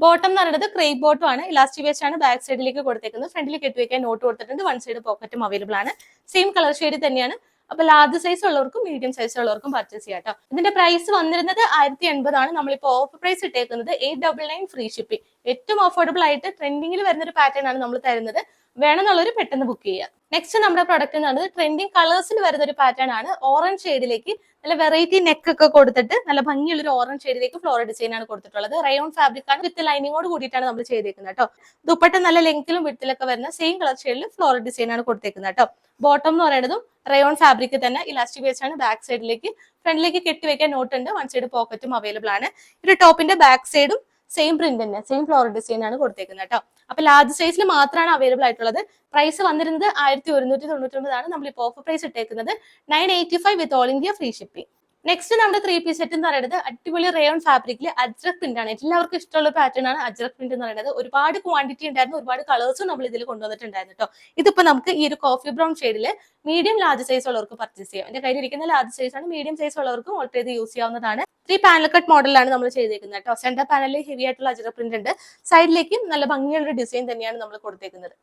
ബോട്ടം എന്ന് പറയുന്നത് ക്രേപ്പ് ബോട്ടം ആണ്. ഇലാസ്റ്റിക് വേസ്റ്റ് ആണ് ബാക്ക് സൈഡിലേക്ക് കൊടുത്തേക്കുന്നത്. ഫ്രണ്ടിൽ കെട്ടിവെക്കാൻ നോട്ട് കൊടുത്തിട്ടുണ്ട്. വൺ സൈഡ് പോക്കറ്റും അവൈലബിൾ ആണ്. സെയിം കളർ ഷെയ്ഡ് തന്നെയാണ്. അപ്പൊ ലാർജ് സൈസ് ഉള്ളവർക്കും മീഡിയം സൈസ് ഉള്ളവർക്കും പർച്ചേസ് ചെയ്യാം കേട്ടോ. ഇതിന്റെ പ്രൈസ് വന്നിരുന്നത് 1080 ആണ്. നമ്മളിപ്പോ ഓഫർ പ്രൈസ് ഇട്ടേക്കുന്നത് 899 ഫ്രീ ഷിപ്പിംഗ്. ഏറ്റവും അഫോർഡബിൾ ആയിട്ട് ട്രെൻഡിങ്ങിൽ വരുന്ന ഒരു പാറ്റേൺ ആണ് നമ്മൾ തരുന്നത്. വേണമെന്നുള്ളവർ പെട്ടെന്ന് ബുക്ക് ചെയ്യുക. നെക്സ്റ്റ് നമ്മുടെ പ്രൊഡക്റ്റ് എന്ന് പറയുന്നത് ട്രെൻഡിങ് കളേഴ്സിൽ വരുന്ന ഒരു പാറ്റേൺ ആണ്. ഓറഞ്ച് ഷെയ്ഡിലേക്ക് നല്ല വെറൈറ്റി നെക്ക് ഒക്കെ കൊടുത്തിട്ട് നല്ല ഭംഗിയുള്ള ഒരു ഓറഞ്ച് ഷെയ്ഡിലേക്ക് ഫ്ലോറൽ ഡിസൈൻ ആണ് കൊടുത്തിട്ടുള്ളത്. റയോൺ ഫാബ്രിക് ആണ്. വിത്ത് ലൈനിങ്ങോട് കൂടിയിട്ടാണ് നമ്മൾ ചെയ്തേക്കുന്നത് കേട്ടോ. ദുപ്പട്ട നല്ല ലെങ്ത്തിലും വിത്തിലൊക്കെ വരുന്ന സെയിം കളർ ഷെയ്ഡിൽ ഫ്ലോറൽ ഡിസൈൻ ആണ് കൊടുത്തേക്കുന്നത് കേട്ടോ. ബോട്ടം എന്ന് പറയുന്നതും റയോൺ ഫാബ്രിക് തന്നെ ഇലാസ്റ്റിക് വേസ്റ്റ് ആണ്. ബാക്ക് സൈഡിലേക്ക് ഫ്രണ്ടിലേക്ക് കെട്ടിവെക്കാൻ നോട്ട് ഉണ്ട്. വൺ സൈഡ് പോക്കറ്റും അവൈലബിൾ ആണ്. ഒരു ടോപ്പിന്റെ ബാക്ക് സൈഡും സെയിം പ്രിന്റ് തന്നെ സെയിം ഫ്ലോറൽ ഡിസൈൻ ആണ് കൊടുത്തേക്കുന്നത് കേട്ടോ. അപ്പൊ ലാർജ് സൈസിൽ മാത്രമാണ് അവൈലബിൾ ആയിട്ടുള്ളത്. പ്രൈസ് വന്നിരുന്നത് 1199 ആണ്. നമ്മൾ ഇപ്പോൾ ഓഫർ പ്രൈസ് ഇട്ടേക്കുന്നത് 985 വിത്ത് all India free shipping. Next നമ്മുടെ 3 പീസ് സെറ്റ് എന്ന് പറയുന്നത് അടിപൊളി റയോൺ ഫാബ്രിക്കിൽ അജ്രക് പ്രിന്റ് ആണ്. എല്ലാവർക്കും ഇഷ്ടമുള്ള പാറ്റേൺ ആണ് അജ്രക് പ്രിന്റ് എന്ന് പറയുന്നത്. ഒരുപാട് ക്വാണ്ടിറ്റി ഉണ്ടായിരുന്നു. ഒരുപാട് കളേഴ്സും നമ്മൾ ഇതിൽ കൊണ്ടുവന്നിട്ടുണ്ടായിരുന്നു കേട്ടോ. ഇതിപ്പോ നമുക്ക് ഈ ഒരു കോഫി ബ്രൗൺ ഷെയ്ഡില് മീഡിയം ലാർജ് സൈസ് ഉള്ളവർക്ക് പർച്ചേസ് ചെയ്യാം. എന്റെ കയ്യിൽ ഇരിക്കുന്ന ലാർജ് സൈസ് ആണ്. മീഡിയം സൈസ് ഉള്ളവർക്കും ഓൾട്ടർ ചെയ്ത് യൂസ് ചെയ്യാവുന്നതാണ്. 3 പാനൽ കട്ട് മോഡലാണ് നമ്മൾ ചെയ്തേക്കുന്നത് കേട്ടോ. സെന്റർ പാനലിൽ ഹെവി ആയിട്ടുള്ള അജ്രക് പ്രിന്റ് ഉണ്ട്. സൈഡിലേക്കും നല്ല ഭംഗിയുള്ള ഡിസൈൻ തന്നെയാണ് നമ്മൾ കൊടുത്തേക്കുന്നത്.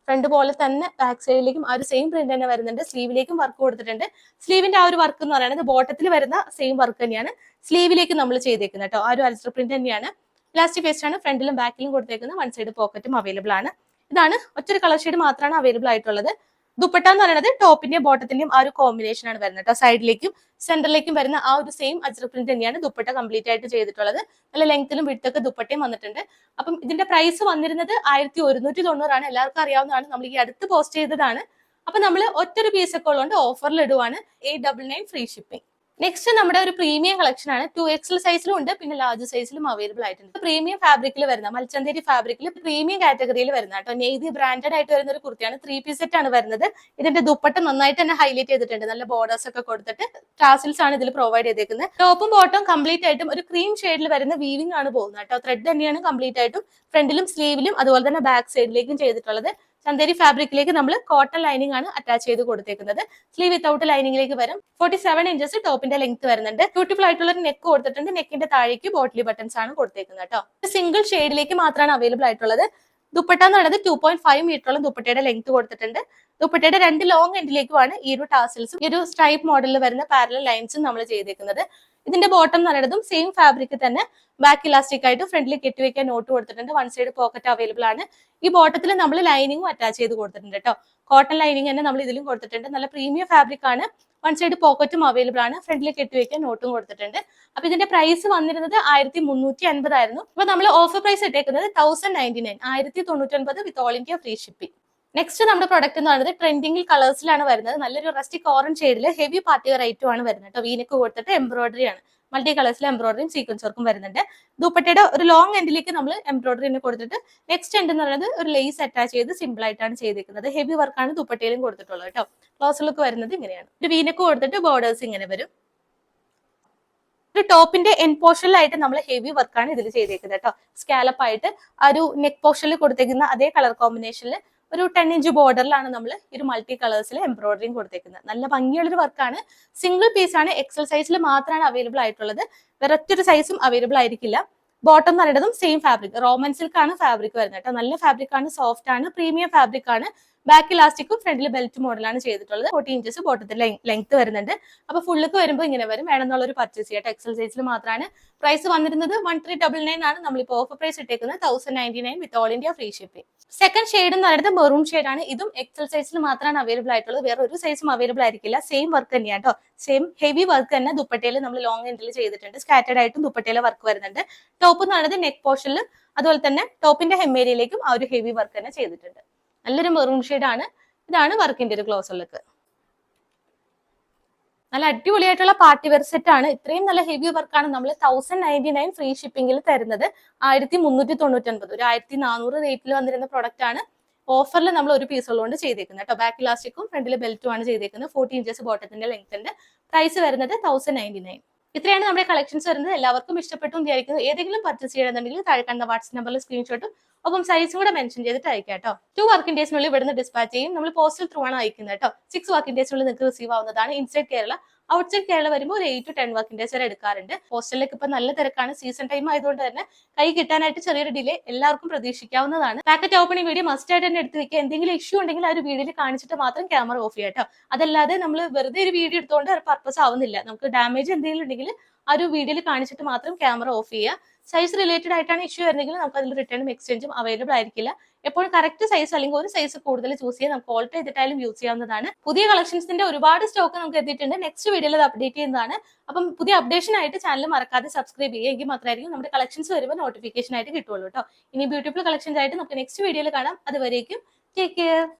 ഫ്രണ്ട് പോലെ തന്നെ ബാക്ക് സൈഡിലേക്കും ആ ഒരു സെയിം പ്രിന്റ് തന്നെ വരുന്നുണ്ട്. സ്ലീവിലേക്കും വർക്ക് കൊടുത്തിട്ടുണ്ട്. സ്ലീവിന്റെ ആ ഒരു വർക്ക് എന്ന് പറയുന്നത് ബോട്ടത്തിൽ വരുന്ന സെയിം വർക്ക് തന്നെയാണ് സ്ലീവിലേക്ക് നമ്മൾ ചെയ്തേക്കുന്നത് കേട്ടോ. ആ ഒരു അൽസ്റ്റർ പ്രിന്റ് തന്നെയാണ്. ഇലാസ്റ്റിക് വേസ്റ്റ് ആണ്. ഫ്രണ്ടിലും ബാക്കിലും കൊടുത്തേക്കുന്നത്. വൺ സൈഡ് പോക്കറ്റും അവൈലബിൾ ആണ്. ഇതാണ് ഒറ്റൊരു കളർ ഷെയ്ഡ് മാത്രമാണ് അവൈലബിൾ ആയിട്ടുള്ളത്. ദുപ്പട്ട എന്ന് പറയുന്നത് ടോപ്പിന്റെയും ബോട്ടത്തിന്റെയും ആ ഒരു കോമ്പിനേഷൻ ആണ് വരുന്നത് കേട്ടോ. സൈഡിലേക്കും സെന്ററിലേക്കും വരുന്ന ആ ഒരു സെയിം അജ്രക് പ്രിന്റ് തന്നെയാണ് ദുപ്പട്ട കംപ്ലീറ്റ് ആയിട്ട് ചെയ്തിട്ടുള്ളത്. നല്ല ലെങ്ത്തിലും വിഡ്ത്തൊക്കെ ദുപ്പട്ടയും വന്നിട്ടുണ്ട്. അപ്പം ഇതിന്റെ പ്രൈസ് വന്നിരുന്നത് 1190 ആണ്. എല്ലാവർക്കും അറിയാവുന്നതാണ്. നമ്മൾ ഈ അടുത്ത് പോസ്റ്റ് ചെയ്തതാണ്. അപ്പൊ നമ്മൾ ഒറ്റൊരു പീസ് ഒക്കെ ഉള്ളതുകൊണ്ട് ഓഫറിൽ ഇടുവാണ്. 899 ഫ്രീ ഷിപ്പിംഗ്. നെക്സ്റ്റ് നമ്മുടെ ഒരു പ്രീമിയം കളക്ഷൻ ആണ്. 2XL സൈസിലും ഉണ്ട്, പിന്നെ ലാർജ് സൈസിലും അവൈലബിൾ ആയിട്ടുണ്ട്. പ്രീമിയം ഫാബ്രിക്കിൽ വരുന്ന മൽച്ചന്തേരി ഫാബ്രിക്കിൽ പ്രീമിയം കാറ്റഗറിയിൽ വരുന്ന കേട്ടോ. നെയ്തി ബ്രാൻഡഡ് ആയിട്ട് വരുന്ന ഒരു കുർത്തിയാണ്. 3 പീസ് സെറ്റ് ആണ് വരുന്നത്. ഇതിന്റെ ദുപ്പട്ട നന്നായിട്ട് തന്നെ ഹൈലൈറ്റ് ചെയ്തിട്ടുണ്ട്. നല്ല ബോർഡേഴ്സ് ഒക്കെ കൊടുത്തിട്ട് ടാസിൽസ് ആണ് ഇതിൽ പ്രൊവൈഡ് ചെയ്തേക്കുന്നത്. ടോപ്പും ബോട്ടും കംപ്ലീറ്റ് ആയിട്ടും ഒരു ക്രീം ഷെയ്ഡിൽ വരുന്ന വീവിംഗ് ആണ് പോകുന്നത് കേട്ടോ. ത്രെഡ് തന്നെയാണ് കംപ്ലീറ്റ് ആയിട്ടും ഫ്രണ്ടിലും സ്ലീവിലും അതുപോലെ തന്നെ ബാക്ക് സൈഡിലേക്കും ചെയ്തിട്ടുള്ളത്. ചന്തേരി ഫാബ്രിക്കിലേക്ക് നമ്മൾ കോട്ടൺ ലൈനിങ് ആണ് അറ്റാച്ച് ചെയ്ത് കൊടുത്തേക്കുന്നത്. സ്ലീവ് വിത്തൗട്ട് ലൈനിങ്ങിലേക്ക് വരും. 47 ഇഞ്ചസ് ടോപ്പിന്റെ ലെങ്ത് വരുന്നുണ്ട്. ബ്യൂട്ടിഫുൾ ആയിട്ടുള്ള ഒരു നെക്ക് കൊടുത്തിട്ടുണ്ട്. നെക്കിന്റെ താഴേക്ക് ബോട്ടിലി ബട്ടൺസ് ആണ് കൊടുത്തേക്കുന്നത് കേട്ടോ. സിംഗിൾ ഷെയ്ഡിലേക്ക് മാത്രമാണ് അവൈലബിൾ ആയിട്ടുള്ളത്. ദുപ്പട്ട എന്ന് പറയുന്നത് 2.5 മീറ്ററോളം ദുപ്പട്ടയുടെ ലെങ്ത് കൊടുത്തിട്ടുണ്ട്. ദുപ്പട്ടയുടെ 2 ലോങ് എൻഡിലേക്കുമാണ് ഈ ഒരു ടാസിൽസും ഈ ഒരു സ്ട്രൈപ്പ് മോഡലിൽ വരുന്ന പാരലൽ ലൈൻസും നമ്മൾ ചെയ്തേക്കുന്നത്. ഇതിന്റെ ബോട്ടം എന്ന് പറയുന്നതും സെയിം ഫാബ്രിക് തന്നെ ബാക്ക് ഇലാസ്റ്റിക് ആയിട്ട് ഫ്രണ്ടിൽ കെട്ടിവെക്കാൻ നോട്ട് കൊടുത്തിട്ടുണ്ട്. വൺ സൈഡ് പോക്കറ്റ് അവൈലബിൾ ആണ്. ഈ ബോട്ടത്തിൽ നമ്മൾ ലൈനിങ്ങും അറ്റാച്ച് ചെയ്ത് കൊടുത്തിട്ടുണ്ട് കേട്ടോ. കോട്ടൺ ലൈനിങ് തന്നെ നമ്മൾ ഇതിലും കൊടുത്തിട്ടുണ്ട്. നല്ല പ്രീമിയം ഫാബ്രിക് ആണ്. വൺ സൈഡ് പോക്കറ്റും അവൈലബിൾ ആണ്. ഫ്രണ്ടിൽ കെട്ടിവെക്കാൻ നോട്ടും കൊടുത്തിട്ടുണ്ട്. അപ്പൊ ഇതിന്റെ പ്രൈസ് വന്നിരുന്നത് 1350 ആയിരുന്നു. അപ്പൊ നമ്മൾ ഓഫർ പ്രൈസ് ഇട്ടേക്കുന്നത് 1099 1099 വിത്ത് all India free shipping. Next നമ്മുടെ പ്രൊഡക്റ്റ് എന്ന് പറയുന്നത് ട്രെൻഡിങ്ങിൽ കളേഴ്സിലാണ് വരുന്നത്. നല്ലൊരു റസ്റ്റിക് ഓറഞ്ച് ഷെയ്ഡിൽ ഹെവി പാർട്ടി വെയർ ഐറ്റം ആണ് വരുന്നത് കേട്ടോ. വീനക്ക് കൊടുത്തിട്ട് എംബ്രോയിഡറി ആണ്. മൾട്ടി കളേഴ്സിൽ എംബ്രോയിഡറിയും സീക്വൻസ് വർക്കും വരുന്നുണ്ട്. ദുപ്പട്ടയുടെ ഒരു ലോങ് എൻഡിലേക്ക് നമ്മൾ എംബ്രോയിഡറി കൊടുത്തിട്ട് നെക്സ്റ്റ് എൻഡ് എന്ന് പറയുന്നത് ഒരു ലേസ് അറ്റാച്ച് ചെയ്ത് സിമ്പിൾ ആയിട്ടാണ് ചെയ്തിരിക്കുന്നത്. ഹെവി വർക്കാണ് ദുപ്പട്ടയിലും കൊടുത്തിട്ടുള്ളത് കേട്ടോ. ക്ലോസ് ലുക്ക് വരുന്നത് ഇങ്ങനെയാണ്. ഒരു വീനക്ക് കൊടുത്തിട്ട് ബോർഡേഴ്സ് ഇങ്ങനെ വരും. ഒരു ടോപ്പിന്റെ എൻ പോർഷനിലായിട്ട് നമ്മൾ ഹെവി വർക്കാണ് ഇതിൽ ചെയ്തേക്കുന്നത് കേട്ടോ. സ്കാലപ്പ് ആയിട്ട് ആ ഒരു നെക്ക് പോർഷനിൽ കൊടുത്തേക്കുന്ന അതേ കളർ കോമ്പിനേഷനിൽ ഒരു 10 ഇഞ്ച് ബോർഡറിലാണ് നമ്മൾ ഈ ഒരു മൾട്ടി കളേഴ്സിൽ എംബ്രോയിഡറിയും കൊടുത്തേക്കുന്നത്. നല്ല ഭംഗിയുള്ളൊരു വർക്കാണ്. സിംഗിൾ പീസ് ആണ്. എക്സൽ സൈസിൽ മാത്രമാണ് അവൈലബിൾ ആയിട്ടുള്ളത്. വേറെ ഒറ്റൊരു സൈസും അവൈലബിൾ ആയിരിക്കില്ല. ബോട്ടം എന്ന് പറയുന്നതും സെയിം ഫാബ്രിക് റോമൻ സിൽക്ക് ആണ് ഫാബ്രിക് വരുന്നത് കേട്ടോ. നല്ല ഫാബ്രിക് ആണ്. സോഫ്റ്റ് ആണ്. പ്രീമിയം ഫാബ്രിക് ആണ്. ബാക്ക് ഇലാസ്റ്റിക്കും ഫ്രണ്ടിൽ ബെൽറ്റ് മോഡലാണ് ചെയ്തിട്ടുള്ളത്. 40 ഇഞ്ചസ് ബോട്ടത്തിൽ ലെങ്ത് വരുന്നുണ്ട്. അപ്പൊ ഫുള്ൾക്ക് വരുമ്പോൾ ഇങ്ങനെ വരും. വേണമെന്നുള്ളൊരു പർച്ചേസ് ചെയ്യാം. എക്സൽ സൈസിൽ മാത്രമാണ്. പ്രൈസ് വന്നിരുന്നത് 1399 ആണ്. നമ്മളിപ്പോൾ ഓഫർ പ്രൈസ് ഇട്ടേക്കുന്നത് 1099 വിത്ത് all India free shipping. Second shade എന്ന് പറയുന്നത് മെറൂൺ ഷെയ്ഡ് ആണ്. ഇതും എക്സൽ സൈസിൽ മാത്രമാണ് അവൈലബിൾ ആയിട്ടുള്ളത്. വേറെ ഒരു സൈസും അവൈലബിൾ ആയിരിക്കില്ല. സെയിം വർക്ക് തന്നെയാണ് കേട്ടോ. സെയിം ഹെവി വർക്ക് തന്നെ ദുപ്പട്ടയിൽ നമ്മൾ ലോങ് എൻഡിൽ ചെയ്തിട്ടുണ്ട്. സ്കാറ്റേഡ് ആയിട്ടും ദുപ്പട്ടയിലെ വർക്ക് വരുന്നുണ്ട്. ടോപ്പ് എന്ന് പറയുന്നത് നെക്ക് പോർഷനിൽ അതുപോലെ തന്നെ ടോപ്പിന്റെ ഹെമ്മേരിയിലേക്കും ആ ഒരു ഹെവി വർക്ക് തന്നെ ചെയ്തിട്ടുണ്ട്. നല്ലൊരു മെറൂൺ ഷെയ്ഡ് ആണ്. ഇതാണ് വർക്കിന്റെ ഒരു ക്ലോസ് ലുക്ക്. നല്ല അടിപൊളിയായിട്ടുള്ള പാർട്ടി വെയർ സെറ്റ് ആണ്. ഇത്രയും നല്ല ഹെവി വർക്കാണ് നമ്മൾ 1099 ഫ്രീ ഷിപ്പിംഗിൽ തരുന്നത്. 1399, ഒരു 1400 റേറ്റിൽ വന്നിരുന്ന പ്രൊഡക്റ്റ് ആണ്. ഓഫറിൽ നമ്മൾ ഒരു പീസ് ഉള്ളതുകൊണ്ട് ചെയ്തേക്കുന്നത് കേട്ടോ. ബാക്ക് ഇലാസ്റ്റിക്കും ഫ്രണ്ടിൽ ബെൽറ്റും ആണ് ചെയ്തേക്കുന്നത്. 40 ഇഞ്ചസ് ബോട്ടത്തിന്റെ ലെങ്ത് ഉണ്ട്. പ്രൈസ് വരുന്നത് 1099. ഇത്രയാണ് നമ്മുടെ കളക്ഷൻസ് വരുന്നത്. എല്ലാവർക്കും ഇഷ്ടപ്പെട്ടു വിചാരിക്കുന്നു. ഏതെങ്കിലും പർച്ചേസ് ചെയ്യണമെന്നുണ്ടെങ്കിൽ താഴെ കാണുന്ന വാട്സ്ആപ്പ് നമ്പറിൽ സ്ക്രീൻഷോട്ടും ഒപ്പം സൈസും കൂടെ മെൻഷൻ ചെയ്തിട്ട് അയക്കാം കേട്ടോ. 2 വർക്കിംഗ് ഡേയ്സിനുള്ളിൽ ഇവിടുന്ന് ഡിസ്പാച്ച് ചെയ്യും. നമ്മൾ പോസ്റ്റൽ ത്രൂ ആണ് അയക്കുന്നത് കേട്ടോ. 6 വർക്കിംഗ് ഡേയ്സിനുള്ളിൽ നിങ്ങൾക്ക് റിസീവ് ആവുന്നതാണ്. ഇൻസൈഡ് കേരള, ഔട്ട്സൈഡ് കേരള വരുമ്പോൾ ഒരു 8 to 10 വർക്കിംഗ് ഡേയ്സ് വരെ എടുക്കാറുണ്ട്. പോസ്റ്റലിലേക്ക് ഇപ്പൊ നല്ല തിരക്കാണ്. സീസൺ ടൈം ആയതുകൊണ്ട് തന്നെ കൈ കിട്ടാനായിട്ട് ചെറിയൊരു ഡിലേ എല്ലാവർക്കും പ്രതീക്ഷിക്കാവുന്നതാണ്. പാക്കറ്റ് ഓപ്പണിംഗ് വീഡിയോ മസ്റ്റ് ആയിട്ട് തന്നെ എടുത്ത് വെക്കുക. എന്തെങ്കിലും ഇഷ്യൂ ഉണ്ടെങ്കിൽ ആ ഒരു വീഡിയോയിൽ കാണിച്ചിട്ട് മാത്രം ക്യാമറ ഓഫ് ചെയ്യാം കേട്ടോ. അതല്ലാതെ നമ്മൾ വെറുതെ ഒരു വീഡിയോ എടുത്തുകൊണ്ട് പർപ്പസ് ആവുന്നില്ല. നമുക്ക് ഡാമേജ് എന്തെങ്കിലും ഉണ്ടെങ്കിൽ ആ ഒരു വീഡിയോയിൽ കാണിച്ചിട്ട് മാത്രം ക്യാമറ ഓഫ് ചെയ്യുക. സൈസ് റിലേറ്റഡ് ആയിട്ടാണ് ഇഷ്യൂ വരുന്നെങ്കിൽ നമുക്ക് അതിൽ റിട്ടേണും എക്സ്ചേഞ്ചും അവൈലബിൾ ആയിരിക്കില്ല. എപ്പോഴും കറക്റ്റ് സൈസ് അല്ലെങ്കിൽ ഒരു സൈസ് കൂടുതൽ ചൂസ് ചെയ്യാൻ നമുക്ക് ഓൾട്ടർ ചെയ്തിട്ടായാലും യൂസ് ചെയ്യാവുന്നതാണ്. പുതിയ കളക്ഷൻസിന്റെ ഒരുപാട് സ്റ്റോക്ക് നമുക്ക് എത്തിയിട്ടുണ്ട്. നെക്സ്റ്റ് വീഡിയോയിൽ അത് അപ്ഡേറ്റ് ചെയ്യുന്നതാണ്. അപ്പം പുതിയ അപ്ഡേഷൻ ആയിട്ട് ചാനൽ മറക്കാതെ സബ്സ്ക്രൈബ് ചെയ്യുക. എങ്കിൽ മാത്രമായിരിക്കും നമ്മുടെ കളക്ഷൻസ് വരുമ്പോൾ നോട്ടിഫിക്കേഷൻ ആയിട്ട് കിട്ടുള്ളൂ കേട്ടോ. ഇനി ബ്യൂട്ടിഫുൾ കളക്ഷൻസ് ആയിട്ട് നമുക്ക് നെക്സ്റ്റ് വീഡിയോയിൽ കാണാം. അതുവരേക്കും ടേക്ക് കെയർ.